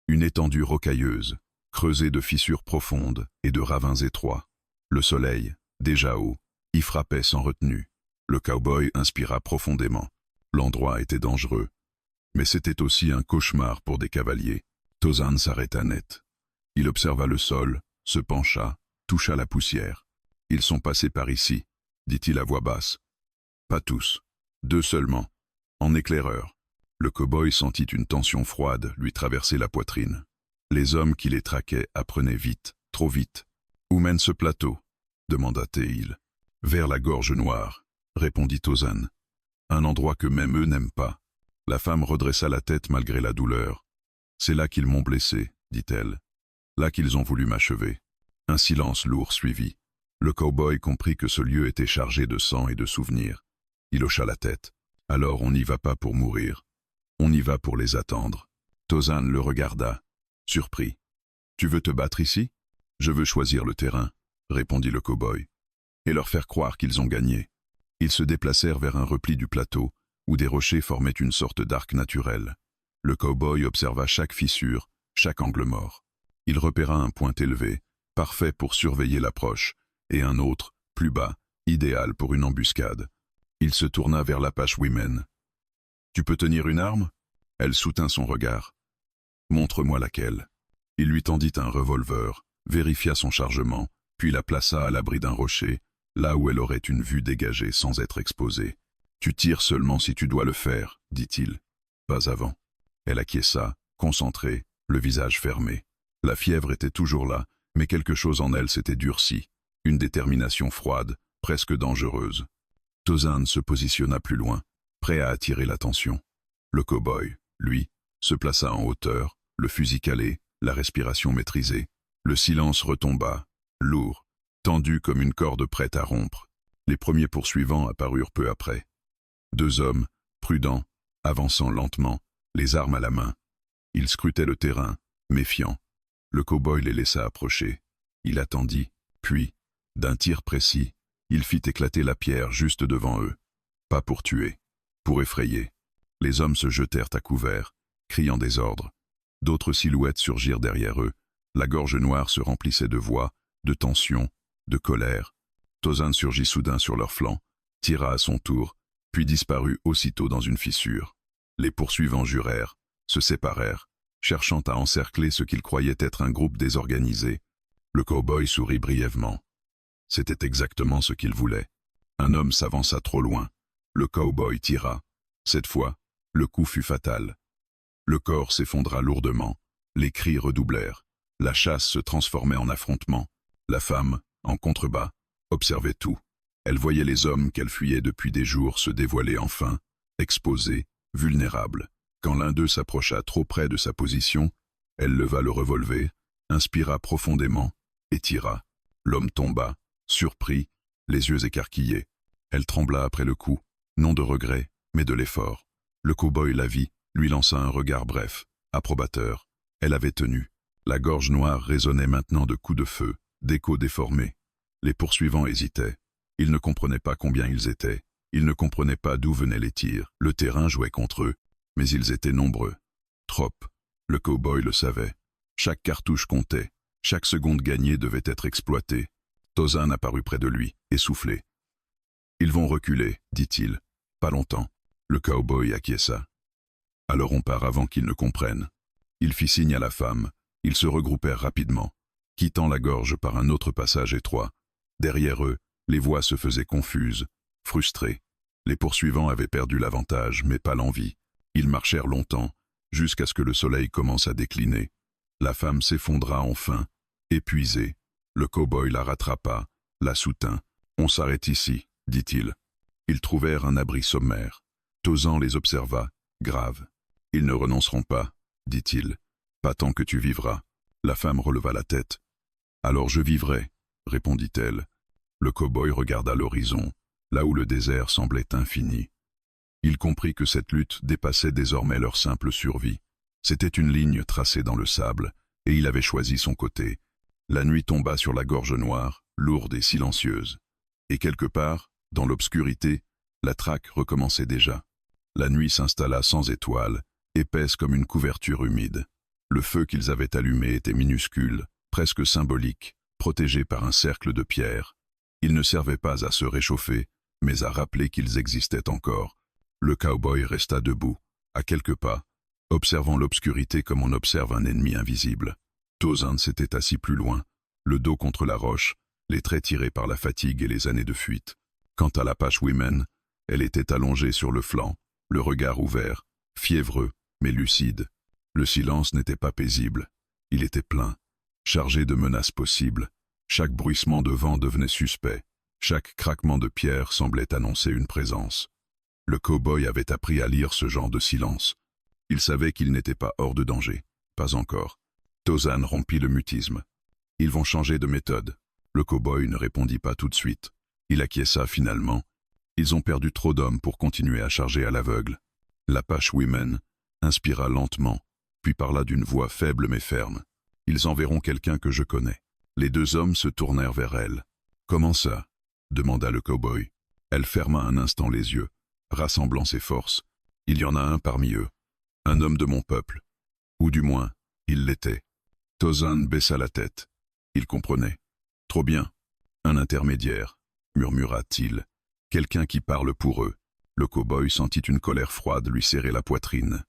Une étendue rocailleuse, creusée de fissures profondes et de ravins étroits. Le soleil, déjà haut, y frappait sans retenue. Le cow-boy inspira profondément. L'endroit était dangereux. Mais c'était aussi un cauchemar pour des cavaliers. Tozan s'arrêta net. Il observa le sol, se pencha, toucha la poussière. « Ils sont passés par ici », dit-il à voix basse. « Pas tous. 2 seulement. En éclaireur. » Le cow-boy sentit une tension froide lui traverser la poitrine. Les hommes qui les traquaient apprenaient vite, trop vite. « Où mène ce plateau ?» demanda-t-il. « Vers la gorge noire », répondit Tozan. « Un endroit que même eux n'aiment pas. » La femme redressa la tête malgré la douleur. « C'est là qu'ils m'ont blessé, dit-elle. Là qu'ils ont voulu m'achever. » Un silence lourd suivit. Le cow-boy comprit que ce lieu était chargé de sang et de souvenirs. Il hocha la tête. « Alors on n'y va pas pour mourir. On y va pour les attendre. » Tozan le regarda, surpris. « Tu veux te battre ici ? » « Je veux choisir le terrain, » répondit le cow-boy, « et leur faire croire qu'ils ont gagné. » Ils se déplacèrent vers un repli du plateau, où des rochers formaient une sorte d'arc naturel. Le cow-boy observa chaque fissure, chaque angle mort. Il repéra un point élevé, parfait pour surveiller l'approche, et un autre, plus bas, idéal pour une embuscade. Il se tourna vers l'Apache-Woman. « Tu peux tenir une arme ?» Elle soutint son regard. « Montre-moi laquelle. » Il lui tendit un revolver, vérifia son chargement, puis la plaça à l'abri d'un rocher, là où elle aurait une vue dégagée sans être exposée. « Tu tires seulement si tu dois le faire, » dit-il. « Pas avant. » Elle acquiesça, concentrée, le visage fermé. La fièvre était toujours là, mais quelque chose en elle s'était durci. Une détermination froide, presque dangereuse. Tozan se positionna plus loin, prêt à attirer l'attention. Le cow-boy, lui, se plaça en hauteur, le fusil calé, la respiration maîtrisée. Le silence retomba, lourd, tendu comme une corde prête à rompre. Les premiers poursuivants apparurent peu après. 2 hommes, prudents, avançant lentement, les armes à la main. Ils scrutaient le terrain, méfiants. Le cow-boy les laissa approcher. Il attendit, puis, d'un tir précis, il fit éclater la pierre juste devant eux. Pas pour tuer, pour effrayer. Les hommes se jetèrent à couvert, criant des ordres. D'autres silhouettes surgirent derrière eux. La gorge noire se remplissait de voix, de tension, de colère. Tauzan surgit soudain sur leur flanc, tira à son tour, puis disparut aussitôt dans une fissure. Les poursuivants jurèrent, se séparèrent, cherchant à encercler ce qu'ils croyaient être un groupe désorganisé. Le cow-boy sourit brièvement. C'était exactement ce qu'il voulait. Un homme s'avança trop loin. Le cow-boy tira. Cette fois, le coup fut fatal. Le corps s'effondra lourdement. Les cris redoublèrent. La chasse se transformait en affrontement. La femme, en contrebas, observait tout. Elle voyait les hommes qu'elle fuyait depuis des jours se dévoiler enfin, exposés, vulnérables. Quand l'un d'eux s'approcha trop près de sa position, elle leva le revolver, inspira profondément et tira. L'homme tomba, surpris, les yeux écarquillés. Elle trembla après le coup, non de regret, mais de l'effort. Le cow-boy la vit, lui lança un regard bref, approbateur. Elle avait tenu. La gorge noire résonnait maintenant de coups de feu, d'échos déformés. Les poursuivants hésitaient. Ils ne comprenaient pas combien ils étaient. Ils ne comprenaient pas d'où venaient les tirs. Le terrain jouait contre eux, mais ils étaient nombreux. Trop. Le cow-boy le savait. Chaque cartouche comptait. Chaque seconde gagnée devait être exploitée. Tauzan apparut près de lui, essoufflé. « Ils vont reculer, dit-il. Pas longtemps. » Le cow-boy acquiesça. « Alors on part avant qu'ils ne comprennent. » Il fit signe à la femme. Ils se regroupèrent rapidement, quittant la gorge par un autre passage étroit. Derrière eux, les voix se faisaient confuses, frustrées. Les poursuivants avaient perdu l'avantage, mais pas l'envie. Ils marchèrent longtemps, jusqu'à ce que le soleil commence à décliner. La femme s'effondra enfin, épuisée. Le cow-boy la rattrapa, la soutint. « On s'arrête ici, » dit-il. Ils trouvèrent un abri sommaire. Tauzan les observa, grave. « Ils ne renonceront pas, » dit-il. « Pas tant que tu vivras. » La femme releva la tête. « Alors je vivrai, » répondit-elle. Le cow-boy regarda l'horizon, là où le désert semblait infini. Il comprit que cette lutte dépassait désormais leur simple survie. C'était une ligne tracée dans le sable, et il avait choisi son côté. La nuit tomba sur la gorge noire, lourde et silencieuse. Et quelque part, dans l'obscurité, la traque recommençait déjà. La nuit s'installa sans étoiles, épaisse comme une couverture humide. Le feu qu'ils avaient allumé était minuscule, presque symbolique, protégé par un cercle de pierre. Il ne servait pas à se réchauffer, mais à rappeler qu'ils existaient encore. Le cow-boy resta debout, à quelques pas, observant l'obscurité comme on observe un ennemi invisible. Tauzan s'était assis plus loin, le dos contre la roche, les traits tirés par la fatigue et les années de fuite. Quant à l'Apache Women, elle était allongée sur le flanc, le regard ouvert, fiévreux, mais lucide. Le silence n'était pas paisible, il était plein, chargé de menaces possibles. Chaque bruissement de vent devenait suspect, chaque craquement de pierre semblait annoncer une présence. Le cow-boy avait appris à lire ce genre de silence. Il savait qu'il n'était pas hors de danger, pas encore. Tauzan rompit le mutisme. « Ils vont changer de méthode. » Le cow-boy ne répondit pas tout de suite. Il acquiesça finalement. Ils ont perdu trop d'hommes pour continuer à charger à l'aveugle. L'Apache Women inspira lentement, puis parla d'une voix faible mais ferme. « Ils enverront quelqu'un que je connais. » Les 2 hommes se tournèrent vers elle. « Comment ça ?» demanda le cow-boy. Elle ferma un instant les yeux, rassemblant ses forces. « Il y en a un parmi eux. Un homme de mon peuple. Ou du moins, il l'était. » Tauzan baissa la tête. Il comprenait. « Trop bien. Un intermédiaire, » murmura-t-il. « Quelqu'un qui parle pour eux. » Le cow-boy sentit une colère froide lui serrer la poitrine.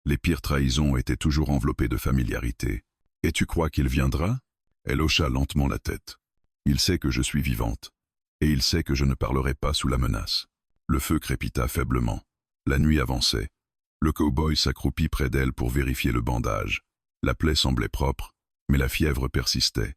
Les pires trahisons étaient toujours enveloppées de familiarité. « Et tu crois qu'il viendra ?» Elle hocha lentement la tête. « Il sait que je suis vivante. Et il sait que je ne parlerai pas sous la menace. » Le feu crépita faiblement. La nuit avançait. Le cow-boy s'accroupit près d'elle pour vérifier le bandage. La plaie semblait propre, mais la fièvre persistait.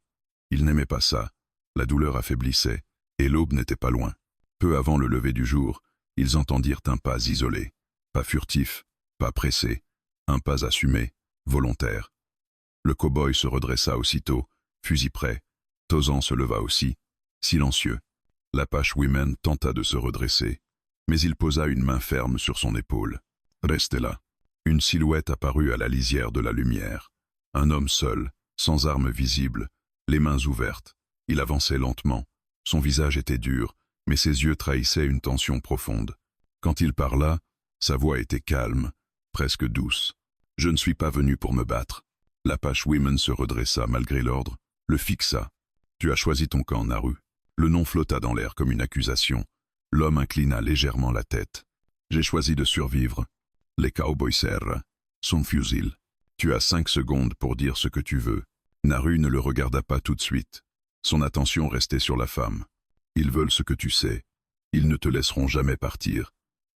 Il n'aimait pas ça. La douleur affaiblissait, et l'aube n'était pas loin. Peu avant le lever du jour, ils entendirent un pas isolé. Pas furtif, pas pressé. Un pas assumé, volontaire. Le cow-boy se redressa aussitôt, fusil prêt. Tauzan se leva aussi, silencieux. L'Apache-Women tenta de se redresser, mais il posa une main ferme sur son épaule. « Restez là. » Une silhouette apparut à la lisière de la lumière. Un homme seul, sans arme visible, les mains ouvertes. Il avançait lentement. Son visage était dur, mais ses yeux trahissaient une tension profonde. Quand il parla, sa voix était calme, presque douce. « Je ne suis pas venu pour me battre. » L'Apache-Women se redressa malgré l'ordre, le fixa. « Tu as choisi ton camp, Naru. » Le nom flotta dans l'air comme une accusation. L'homme inclina légèrement la tête. « J'ai choisi de survivre. » Les cowboys serrent son fusil. « Tu as 5 secondes pour dire ce que tu veux. » Naru ne le regarda pas tout de suite. Son attention restait sur la femme. « Ils veulent ce que tu sais. Ils ne te laisseront jamais partir.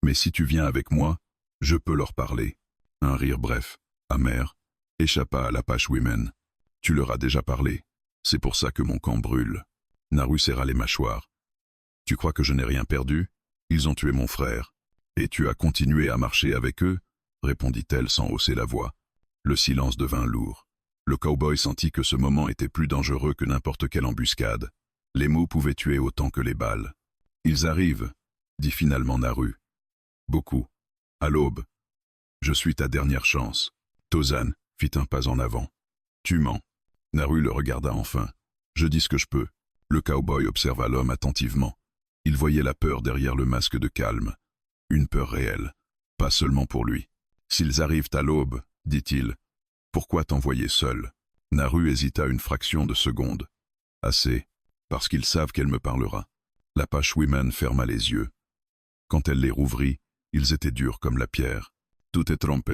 Mais si tu viens avec moi, je peux leur parler. » Un rire bref, amer, échappa à l'Apache-Women. « Tu leur as déjà parlé. C'est pour ça que mon camp brûle. » Naru serra les mâchoires. « Tu crois que je n'ai rien perdu? Ils ont tué mon frère. Et tu as continué à marcher avec eux ?» répondit-elle sans hausser la voix. Le silence devint lourd. Le cow-boy sentit que ce moment était plus dangereux que n'importe quelle embuscade. Les mots pouvaient tuer autant que les balles. « Ils arrivent, » dit finalement Naru. « Beaucoup. À l'aube. Je suis ta dernière chance. » Tauzan fit un pas en avant. « Tu mens. » Naru le regarda enfin. « Je dis ce que je peux. » Le cow-boy observa l'homme attentivement. Il voyait la peur derrière le masque de calme. Une peur réelle, pas seulement pour lui. « S'ils arrivent à l'aube, dit-il, pourquoi t'envoyer seul ?» Naru hésita une fraction de seconde. « Assez, parce qu'ils savent qu'elle me parlera. » L'Apache-Women ferma les yeux. Quand elle les rouvrit, ils étaient durs comme la pierre. « Tout est trompes. »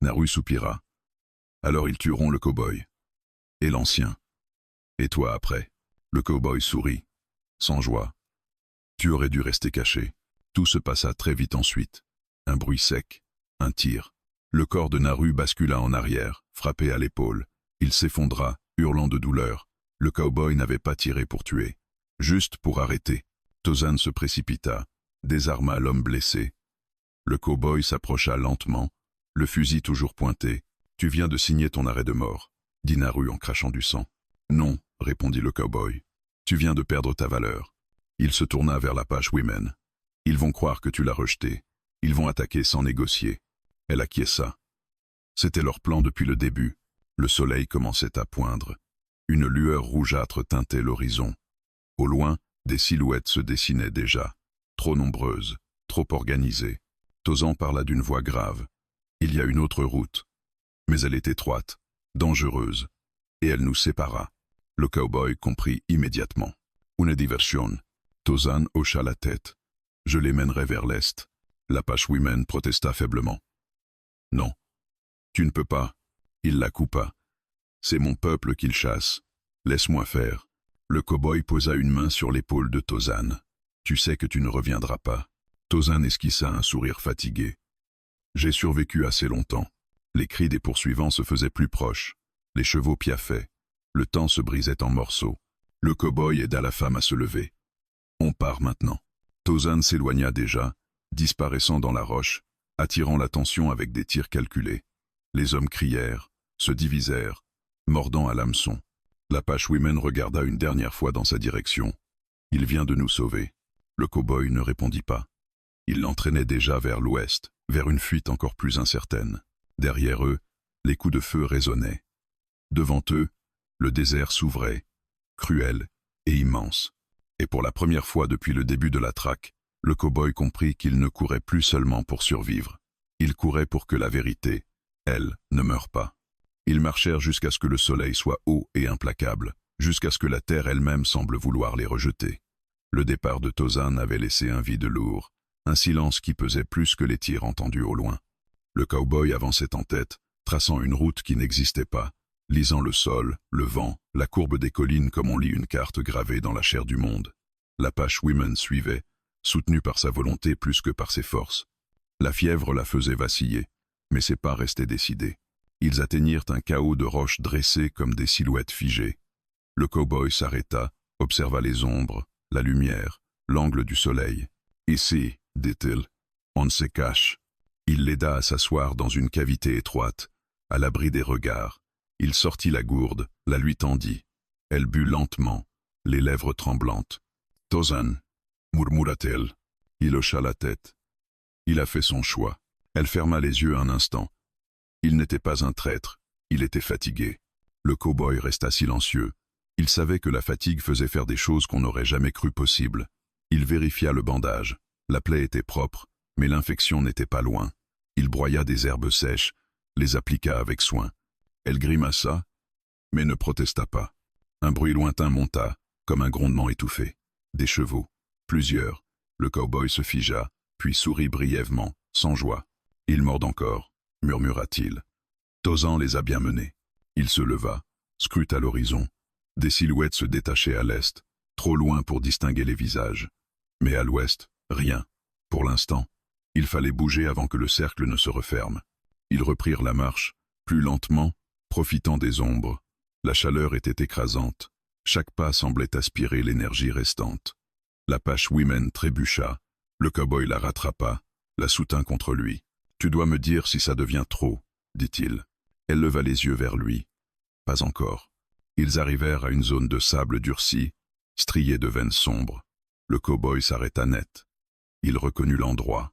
Naru soupira. « Alors ils tueront le cow-boy. Et l'ancien. Et toi après. » Le cow-boy sourit, sans joie. « Tu aurais dû rester caché. » Tout se passa très vite ensuite. Un bruit sec, un tir. Le corps de Naru bascula en arrière, frappé à l'épaule. Il s'effondra, hurlant de douleur. Le cow-boy n'avait pas tiré pour tuer, juste pour arrêter. Tauzan se précipita, désarma l'homme blessé. Le cow-boy s'approcha lentement, le fusil toujours pointé. « Tu viens de signer ton arrêt de mort, » dit Naru en crachant du sang. « Non, » répondit le cow-boy. « Tu viens de perdre ta valeur. » Il se tourna vers l'Apache-Women. « Ils vont croire que tu l'as rejeté. Ils vont attaquer sans négocier. » Elle acquiesça. C'était leur plan depuis le début. Le soleil commençait à poindre. Une lueur rougeâtre teintait l'horizon. Au loin, des silhouettes se dessinaient déjà. Trop nombreuses, trop organisées. Tauzan parla d'une voix grave. Il y a une autre route. Mais elle est étroite, dangereuse. Et elle nous sépara. Le cow-boy comprit immédiatement. Une diversion. Tauzan hocha la tête. Je les mènerai vers l'est. L'Apache-Women protesta faiblement. Non. Tu ne peux pas. Il la coupa. C'est mon peuple qu'il chasse. Laisse-moi faire. Le cow-boy posa une main sur l'épaule de Tauzan. Tu sais que tu ne reviendras pas. Tauzan esquissa un sourire fatigué. J'ai survécu assez longtemps. Les cris des poursuivants se faisaient plus proches. Les chevaux piaffaient. Le temps se brisait en morceaux. Le cow-boy aida la femme à se lever. On part maintenant. Tauzan s'éloigna déjà, disparaissant dans la roche, attirant l'attention avec des tirs calculés. Les hommes crièrent, se divisèrent, mordant à l'hameçon. L'Apache-Women regarda une dernière fois dans sa direction. Il vient de nous sauver. Le cow-boy ne répondit pas. Il l'entraînait déjà vers l'ouest, vers une fuite encore plus incertaine. Derrière eux, les coups de feu résonnaient. Devant eux, le désert s'ouvrait, cruel et immense. Et pour la première fois depuis le début de la traque, le cow-boy comprit qu'il ne courait plus seulement pour survivre. Il courait pour que la vérité, elle, ne meure pas. Ils marchèrent jusqu'à ce que le soleil soit haut et implacable, jusqu'à ce que la terre elle-même semble vouloir les rejeter. Le départ de Tauzan avait laissé un vide lourd, un silence qui pesait plus que les tirs entendus au loin. Le cow-boy avançait en tête, traçant une route qui n'existait pas, lisant le sol, le vent, la courbe des collines comme on lit une carte gravée dans la chair du monde. L'Apache-Women suivait, soutenue par sa volonté plus que par ses forces. La fièvre la faisait vaciller, mais ses pas restaient décidés. Ils atteignirent un chaos de roches dressées comme des silhouettes figées. Le cow-boy s'arrêta, observa les ombres, la lumière, l'angle du soleil. « Ici, dit-il, on se cache. » Il l'aida à s'asseoir dans une cavité étroite, à l'abri des regards. Il sortit la gourde, la lui tendit. Elle but lentement, les lèvres tremblantes. « Tozan » murmura-t-elle. Il hocha la tête. Il a fait son choix. Elle ferma les yeux un instant. Il n'était pas un traître, il était fatigué. Le cow-boy resta silencieux. Il savait que la fatigue faisait faire des choses qu'on n'aurait jamais cru possibles. Il vérifia le bandage. La plaie était propre, mais l'infection n'était pas loin. Il broya des herbes sèches, les appliqua avec soin. Elle grimaça, mais ne protesta pas. Un bruit lointain monta, comme un grondement étouffé. Des chevaux, plusieurs. Le cow-boy se figea, puis sourit brièvement, sans joie. « Ils mordent encore », murmura-t-il. Tozan les a bien menés. Il se leva, scruta l'horizon. Des silhouettes se détachaient à l'est, trop loin pour distinguer les visages. Mais à l'ouest, rien. Pour l'instant, il fallait bouger avant que le cercle ne se referme. Ils reprirent la marche, plus lentement, profitant des ombres. La chaleur était écrasante. Chaque pas semblait aspirer l'énergie restante. L'Apache Women trébucha. Le cow-boy la rattrapa, la soutint contre lui. « Tu dois me dire si ça devient trop, » dit-il. Elle leva les yeux vers lui. Pas encore. Ils arrivèrent à une zone de sable durci, striée de veines sombres. Le cow-boy s'arrêta net. Il reconnut l'endroit.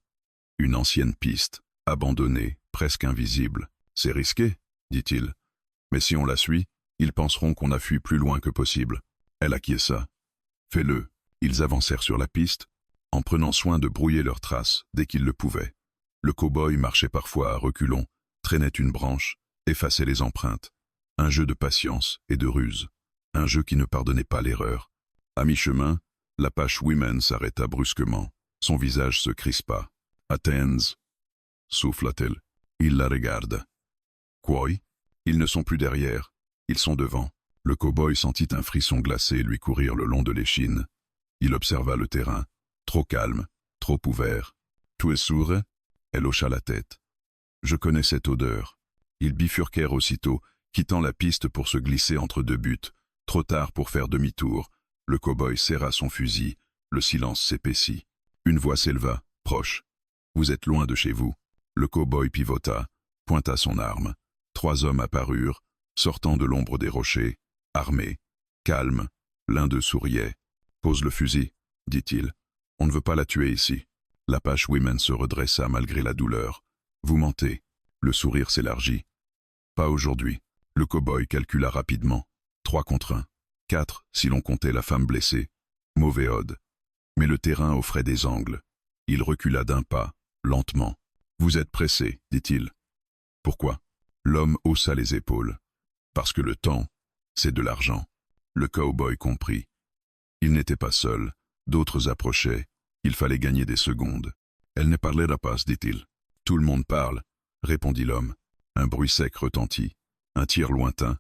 Une ancienne piste, abandonnée, presque invisible. « C'est risqué, » dit-il. « Mais si on la suit, ils penseront qu'on a fui plus loin que possible. » Elle acquiesça. « Fais-le. » Ils avancèrent sur la piste, en prenant soin de brouiller leurs traces dès qu'ils le pouvaient. Le cow-boy marchait parfois à reculons, traînait une branche, effaçait les empreintes. Un jeu de patience et de ruse. Un jeu qui ne pardonnait pas l'erreur. À mi-chemin, l'Apache Women s'arrêta brusquement. Son visage se crispa. « Attends » souffla-t-elle. Il la regarde. « Quoi? Ils ne sont plus derrière. Ils sont devant. » Le cow-boy sentit un frisson glacé lui courir le long de l'échine. Il observa le terrain. Trop calme, trop ouvert. « Tu es sourd ?» Elle hocha la tête. « Je connais cette odeur. » Ils bifurquèrent aussitôt, quittant la piste pour se glisser entre deux buttes. Trop tard pour faire demi-tour. Le cow-boy serra son fusil. Le silence s'épaissit. Une voix s'éleva, proche. « Vous êtes loin de chez vous. » Le cow-boy pivota, pointa son arme. 3 hommes apparurent, sortant de l'ombre des rochers, armés, calmes. L'un d'eux souriait. « Pose le fusil, » dit-il. « On ne veut pas la tuer ici. » L'Apache Women se redressa malgré la douleur. « Vous mentez. » Le sourire s'élargit. « Pas aujourd'hui. » Le cow-boy calcula rapidement. 3 contre 1. 4 si l'on comptait la femme blessée. Mauvais ode. Mais le terrain offrait des angles. Il recula d'un pas, lentement. « Vous êtes pressé, » dit-il. « Pourquoi ?» L'homme haussa les épaules. « Parce que le temps, c'est de l'argent. » Le cow-boy comprit. Il n'était pas seul. D'autres approchaient. Il fallait gagner des secondes. « Elle ne parlera pas, dit-il. »« Tout le monde parle, » répondit l'homme. Un bruit sec retentit. Un tir lointain,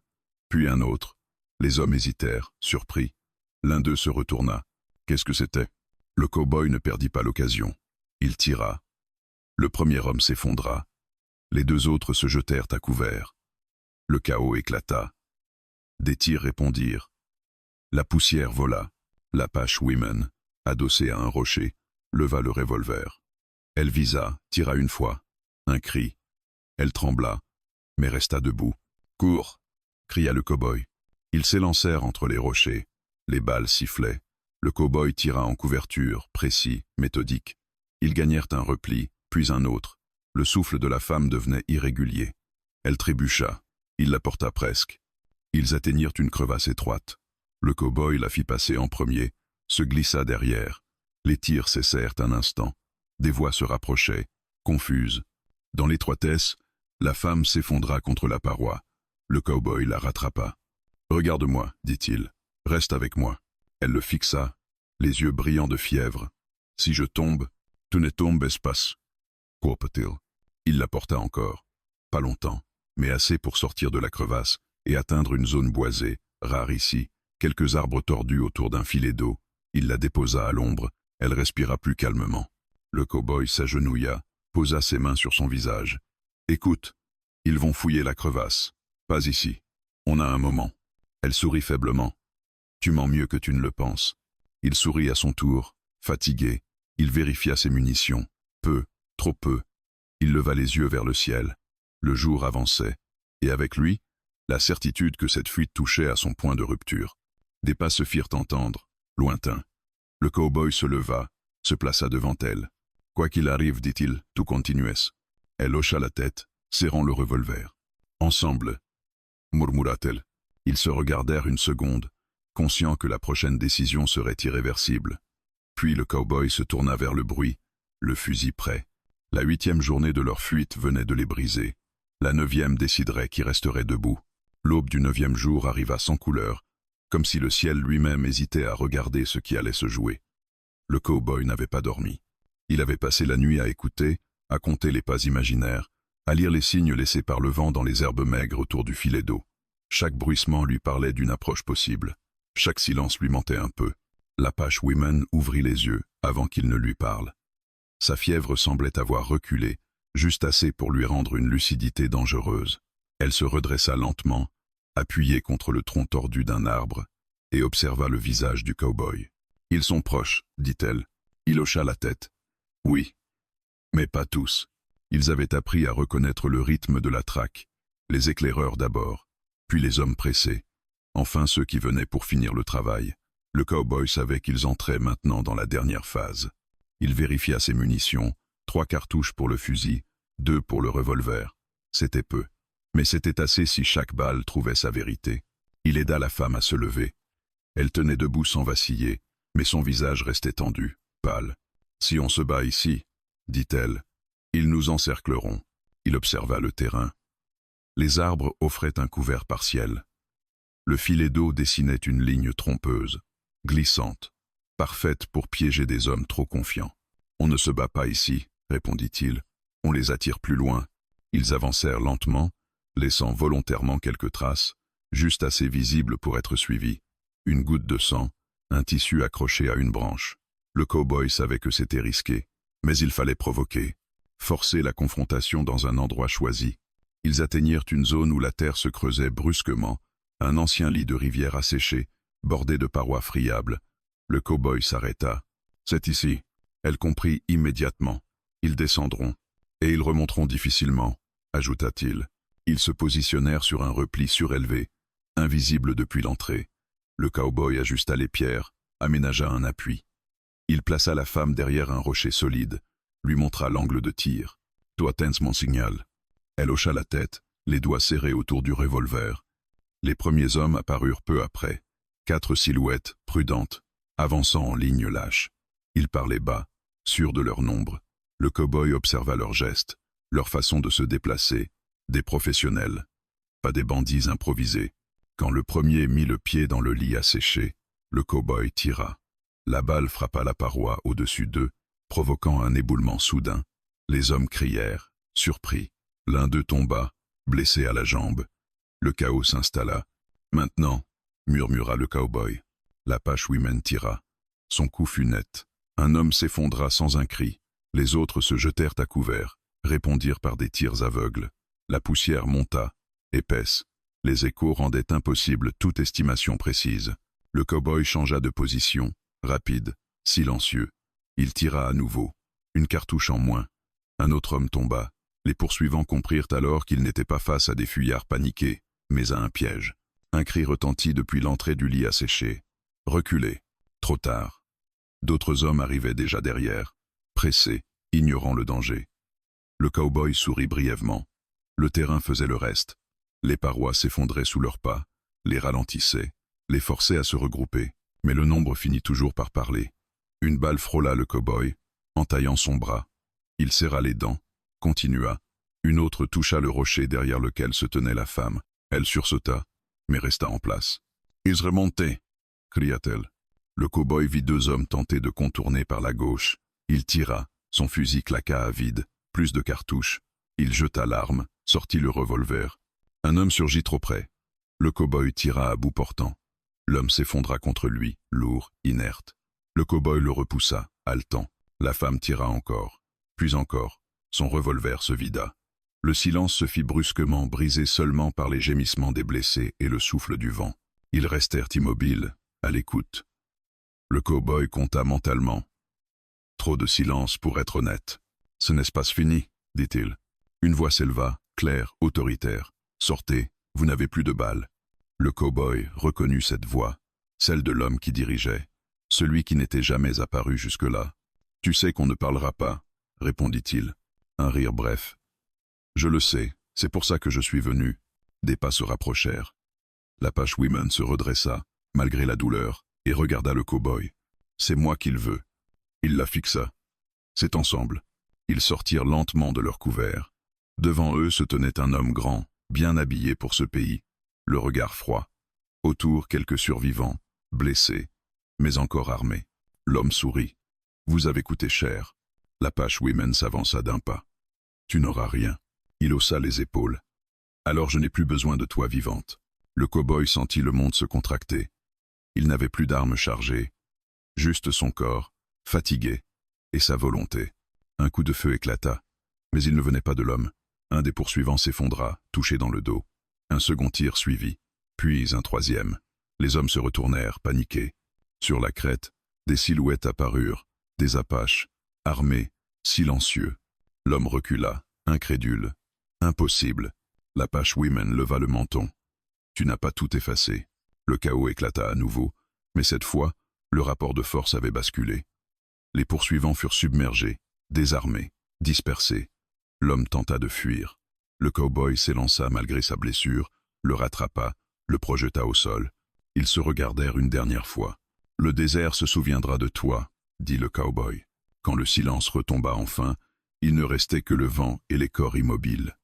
puis un autre. Les hommes hésitèrent, surpris. L'un d'eux se retourna. Qu'est-ce que c'était? Le cow-boy ne perdit pas l'occasion. Il tira. Le premier homme s'effondra. Les 2 autres se jetèrent à couvert. Le chaos éclata. Des tirs répondirent. La poussière vola. L'Apache Women, adossée à un rocher, leva le revolver. Elle visa, tira une fois. Un cri. Elle trembla, mais resta debout. « Cours !» cria le cow-boy. Ils s'élancèrent entre les rochers. Les balles sifflaient. Le cow-boy tira en couverture, précis, méthodique. Ils gagnèrent un repli, puis un autre. Le souffle de la femme devenait irrégulier. Elle trébucha. Il la porta presque. Ils atteignirent une crevasse étroite. Le cow-boy la fit passer en premier, se glissa derrière. Les tirs cessèrent un instant. Des voix se rapprochaient, confuses. Dans l'étroitesse, la femme s'effondra contre la paroi. Le cow-boy la rattrapa. « Regarde-moi, dit-il. Reste avec moi. » Elle le fixa, les yeux brillants de fièvre. « Si je tombe, tu ne tombes pas. » Coupa-t-il. Il la porta encore. Pas longtemps, mais assez pour sortir de la crevasse et atteindre une zone boisée, rare ici, quelques arbres tordus autour d'un filet d'eau. Il la déposa à l'ombre. Elle respira plus calmement. Le cow-boy s'agenouilla, posa ses mains sur son visage. « Écoute, ils vont fouiller la crevasse. Pas ici. On a un moment. » Elle sourit faiblement. « Tu mens mieux que tu ne le penses. » Il sourit à son tour, fatigué. Il vérifia ses munitions. Peu, trop peu. Il leva les yeux vers le ciel. Le jour avançait. Et avec lui, la certitude que cette fuite touchait à son point de rupture. Des pas se firent entendre, lointains. Le cow-boy se leva, se plaça devant elle. « Quoi qu'il arrive, dit-il, tout continues. » Elle hocha la tête, serrant le revolver. « Ensemble, » murmura-t-elle. Ils se regardèrent une seconde, conscients que la prochaine décision serait irréversible. Puis le cow-boy se tourna vers le bruit, le fusil prêt. La 8e journée de leur fuite venait de les briser. La 9e déciderait qui resterait debout. L'aube du 9e jour arriva sans couleur, comme si le ciel lui-même hésitait à regarder ce qui allait se jouer. Le cow-boy n'avait pas dormi. Il avait passé la nuit à écouter, à compter les pas imaginaires, à lire les signes laissés par le vent dans les herbes maigres autour du filet d'eau. Chaque bruissement lui parlait d'une approche possible. Chaque silence lui mentait un peu. L'Apache Woman ouvrit les yeux avant qu'il ne lui parle. Sa fièvre semblait avoir reculé, juste assez pour lui rendre une lucidité dangereuse. Elle se redressa lentement, appuyée contre le tronc tordu d'un arbre, et observa le visage du cow-boy. « Ils sont proches, dit-elle. » Il hocha la tête. « Oui. Mais pas tous. » Ils avaient appris à reconnaître le rythme de la traque, les éclaireurs d'abord, puis les hommes pressés, enfin ceux qui venaient pour finir le travail. Le cow-boy savait qu'ils entraient maintenant dans la dernière phase. Il vérifia ses munitions, 3 cartouches pour le fusil, 2 pour le revolver. C'était peu. Mais c'était assez si chaque balle trouvait sa vérité. Il aida la femme à se lever. Elle tenait debout sans vaciller, mais son visage restait tendu, pâle. « Si on se bat ici, dit-elle, ils nous encercleront. » Il observa le terrain. Les arbres offraient un couvert partiel. Le filet d'eau dessinait une ligne trompeuse, glissante, parfaite pour piéger des hommes trop confiants. « On ne se bat pas ici, » répondit-il. « On les attire plus loin. » Ils avancèrent lentement, laissant volontairement quelques traces, juste assez visibles pour être suivis. Une goutte de sang, un tissu accroché à une branche. Le cow-boy savait que c'était risqué, mais il fallait provoquer, forcer la confrontation dans un endroit choisi. Ils atteignirent une zone où la terre se creusait brusquement, un ancien lit de rivière asséché, bordé de parois friables. Le cow-boy s'arrêta. « C'est ici. » Elle comprit immédiatement. « Ils descendront. Et ils remonteront difficilement, » ajouta-t-il. Ils se positionnèrent sur un repli surélevé, invisible depuis l'entrée. Le cow-boy ajusta les pierres, aménagea un appui. Il plaça la femme derrière un rocher solide, lui montra l'angle de tir. « Toi, tense mon signal. » Elle hocha la tête, les doigts serrés autour du revolver. Les premiers hommes apparurent peu après, 4 silhouettes, prudentes, avançant en ligne lâche. Ils parlaient bas, sûrs de leur nombre. Le cow-boy observa leurs gestes, leur façon de se déplacer, des professionnels, pas des bandits improvisés. Quand le premier mit le pied dans le lit asséché, le cow-boy tira. La balle frappa la paroi au-dessus d'eux, provoquant un éboulement soudain. Les hommes crièrent, surpris. L'un d'eux tomba, blessé à la jambe. Le chaos s'installa. « Maintenant, » murmura le cow-boy. L'Apache Woman tira. Son coup fut net. Un homme s'effondra sans un cri. Les autres se jetèrent à couvert, répondirent par des tirs aveugles. La poussière monta, épaisse. Les échos rendaient impossible toute estimation précise. Le cow-boy changea de position, rapide, silencieux. Il tira à nouveau. Une cartouche en moins. Un autre homme tomba. Les poursuivants comprirent alors qu'ils n'étaient pas face à des fuyards paniqués, mais à un piège. Un cri retentit depuis l'entrée du lit asséché. Reculez. Trop tard. D'autres hommes arrivaient déjà derrière, pressés, ignorant le danger. Le cow-boy sourit brièvement. Le terrain faisait le reste. Les parois s'effondraient sous leurs pas, les ralentissaient, les forçaient à se regrouper, mais le nombre finit toujours par parler. Une balle frôla le cow-boy, entaillant son bras. Il serra les dents, continua. Une autre toucha le rocher derrière lequel se tenait la femme. Elle sursauta, mais resta en place. « Ils remontaient !» cria-t-elle. Le cow-boy vit 2 hommes tenter de contourner par la gauche. Il tira, son fusil claqua à vide, plus de cartouches. Il jeta l'arme, sortit le revolver. Un homme surgit trop près. Le cow-boy tira à bout portant. L'homme s'effondra contre lui, lourd, inerte. Le cow-boy le repoussa, haletant. La femme tira encore, puis encore. Son revolver se vida. Le silence se fit brusquement, brisé seulement par les gémissements des blessés et le souffle du vent. Ils restèrent immobiles, à l'écoute. Le cow-boy compta mentalement. Trop de silence pour être honnête. « Ce n'est pas fini, dit-il. » Une voix s'éleva, claire, autoritaire. « Sortez, Vous n'avez plus de balles. Le cow-boy reconnut cette voix, celle de l'homme qui dirigeait, celui qui n'était jamais apparu jusque-là. Tu sais qu'on ne parlera pas, répondit-il. Un rire bref. Je le sais, c'est pour ça que je suis venu. Des pas se rapprochèrent. L'Apache-Woman se redressa, malgré la douleur, et regarda le cow-boy. C'est moi qu'il veut. Il la fixa. C'est ensemble. Ils sortirent lentement de leur couvert. Devant eux se tenait un homme grand, bien habillé pour ce pays, le regard froid. Autour quelques survivants, blessés, mais encore armés. L'homme sourit. Vous avez coûté cher. L'Apache-Woman s'avança d'un pas. Tu n'auras rien. Il haussa les épaules. Alors je n'ai plus besoin de toi vivante. Le cow-boy sentit le monde se contracter. Il n'avait plus d'armes chargées, juste son corps, fatigué, et sa volonté. Un coup de feu éclata, mais il ne venait pas de l'homme. Un des poursuivants s'effondra, touché dans le dos. Un second tir suivit, puis un troisième. Les hommes se retournèrent, paniqués. Sur la crête, des silhouettes apparurent, des Apaches, armés, silencieux. L'homme recula, incrédule. Impossible. L'Apache-Woman leva le menton. Tu n'as pas tout effacé. Le chaos éclata à nouveau, mais cette fois, le rapport de force avait basculé. Les poursuivants furent submergés, désarmés, dispersés. L'homme tenta de fuir. Le cow-boy s'élança malgré sa blessure, le rattrapa, le projeta au sol. Ils se regardèrent une dernière fois. Le désert se souviendra de toi, dit le cow-boy. Quand le silence retomba enfin, il ne restait que le vent et les corps immobiles.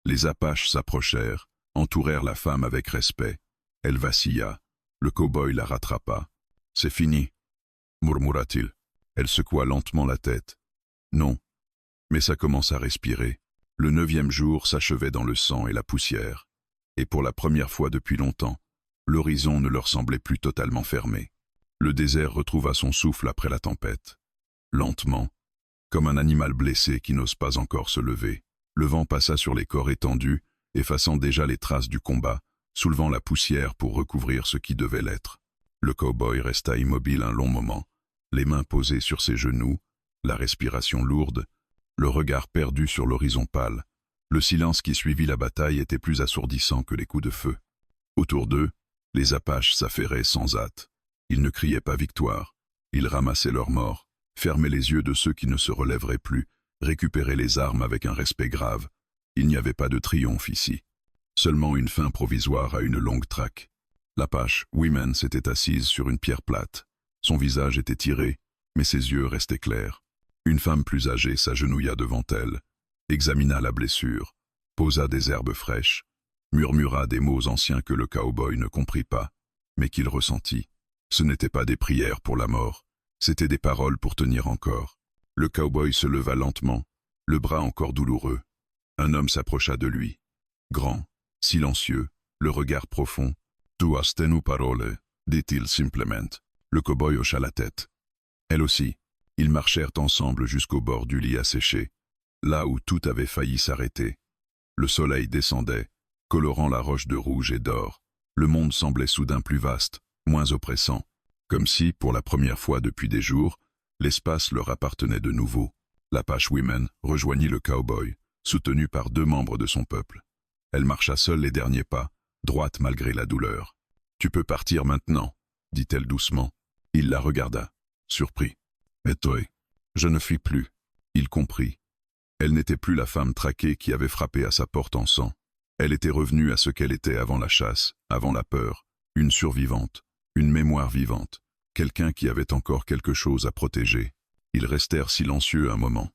Les Apaches s'approchèrent, entourèrent la femme avec respect. Elle vacilla. Le cow-boy la rattrapa. « C'est fini, » murmura-t-il. Elle secoua lentement la tête. « Non. » Mais ça commence à respirer. Le 9e jour s'achevait dans le sang et la poussière. Et pour la première fois depuis longtemps, l'horizon ne leur semblait plus totalement fermé. Le désert retrouva son souffle après la tempête. Lentement, comme un animal blessé qui n'ose pas encore se lever, le vent passa sur les corps étendus, effaçant déjà les traces du combat, soulevant la poussière pour recouvrir ce qui devait l'être. Le cow-boy resta immobile un long moment, les mains posées sur ses genoux, la respiration lourde, le regard perdu sur l'horizon pâle. Le silence qui suivit la bataille était plus assourdissant que les coups de feu. Autour d'eux, les Apaches s'affairaient sans hâte. Ils ne criaient pas victoire. Ils ramassaient leurs morts, fermaient les yeux de ceux qui ne se relèveraient plus, récupéraient les armes avec un respect grave. Il n'y avait pas de triomphe ici. Seulement une fin provisoire à une longue traque. L'Apache-Woman s'était assise sur une pierre plate. Son visage était tiré, mais ses yeux restaient clairs. Une femme plus âgée s'agenouilla devant elle, examina la blessure, posa des herbes fraîches, murmura des mots anciens que le cow-boy ne comprit pas, mais qu'il ressentit. Ce n'étaient pas des prières pour la mort, c'étaient des paroles pour tenir encore. Le cow-boy se leva lentement, le bras encore douloureux. Un homme s'approcha de lui, grand, silencieux, le regard profond. « Tu has tenu parole », dit-il simplement. Le cow-boy hocha la tête. Elle aussi. Ils marchèrent ensemble jusqu'au bord du lit asséché, là où tout avait failli s'arrêter. Le soleil descendait, colorant la roche de rouge et d'or. Le monde semblait soudain plus vaste, moins oppressant, comme si, pour la première fois depuis des jours, l'espace leur appartenait de nouveau. L'Apache-Woman rejoignit le cow-boy, soutenue par 2 membres de son peuple. Elle marcha seule les derniers pas, droite malgré la douleur. « Tu peux partir maintenant, » dit-elle doucement. Il la regarda, surpris. « Mais toi, je ne fuis plus. » Il comprit. Elle n'était plus la femme traquée qui avait frappé à sa porte en sang. Elle était revenue à ce qu'elle était avant la chasse, avant la peur, une survivante, une mémoire vivante, quelqu'un qui avait encore quelque chose à protéger. Ils restèrent silencieux un moment.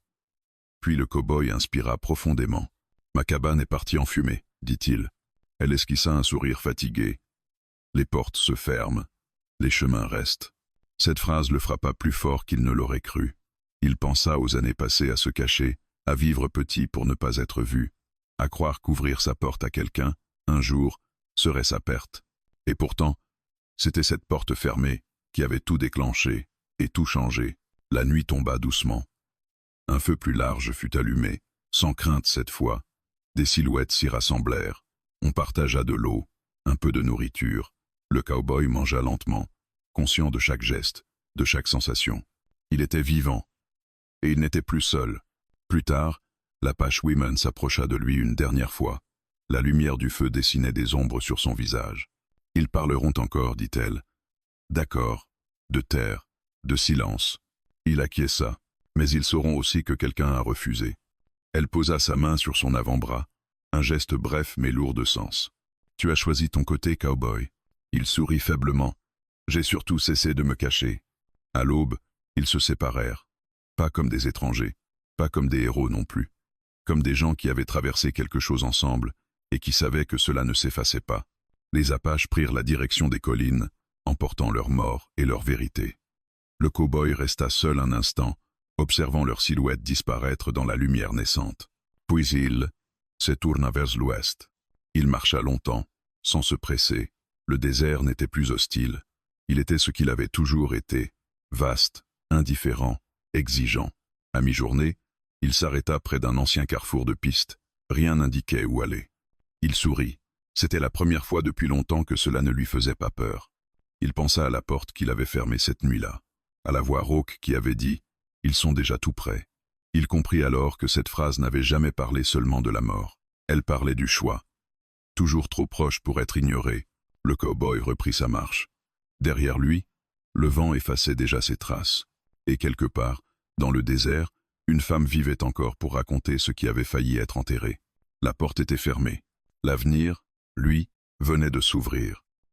Puis le cow-boy inspira profondément. « Ma cabane est partie en fumée, » dit-il. Elle esquissa un sourire fatigué. Les portes se ferment, les chemins restent. Cette phrase le frappa plus fort qu'il ne l'aurait cru. Il pensa aux années passées à se cacher, à vivre petit pour ne pas être vu, à croire qu'ouvrir sa porte à quelqu'un, un jour, serait sa perte. Et pourtant, c'était cette porte fermée qui avait tout déclenché et tout changé. La nuit tomba doucement. Un feu plus large fut allumé, sans crainte cette fois. Des silhouettes s'y rassemblèrent. On partagea de l'eau, un peu de nourriture. Le cow-boy mangea lentement, conscient de chaque geste, de chaque sensation. Il était vivant. Et il n'était plus seul. Plus tard, l'Apache-Woman s'approcha de lui une dernière fois. La lumière du feu dessinait des ombres sur son visage. « Ils parleront encore, dit-elle. D'accord, de terre, de silence. » Il acquiesça, mais ils sauront aussi que quelqu'un a refusé. Elle posa sa main sur son avant-bras, un geste bref mais lourd de sens. « Tu as choisi ton côté, cowboy. » Il sourit faiblement. « J'ai surtout cessé de me cacher. » À l'aube, ils se séparèrent. Pas comme des étrangers, pas comme des héros non plus. Comme des gens qui avaient traversé quelque chose ensemble et qui savaient que cela ne s'effaçait pas. Les Apaches prirent la direction des collines, emportant leurs morts et leur vérité. Le cow-boy resta seul un instant, observant leurs silhouettes disparaître dans la lumière naissante. Puis il se tourna vers l'ouest. Il marcha longtemps, sans se presser. Le désert n'était plus hostile. Il était ce qu'il avait toujours été, vaste, indifférent, exigeant. À mi-journée, il s'arrêta près d'un ancien carrefour de piste. Rien n'indiquait où aller. Il sourit. C'était la première fois depuis longtemps que cela ne lui faisait pas peur. Il pensa à la porte qu'il avait fermée cette nuit-là, à la voix rauque qui avait dit « Ils sont déjà tout près ». Il comprit alors que cette phrase n'avait jamais parlé seulement de la mort. Elle parlait du choix. Toujours trop proche pour être ignoré, le cow-boy reprit sa marche. Derrière lui, le vent effaçait déjà ses traces. Et quelque part, dans le désert, une femme vivait encore pour raconter ce qui avait failli être enterré. La porte était fermée. L'avenir, lui, venait de s'ouvrir.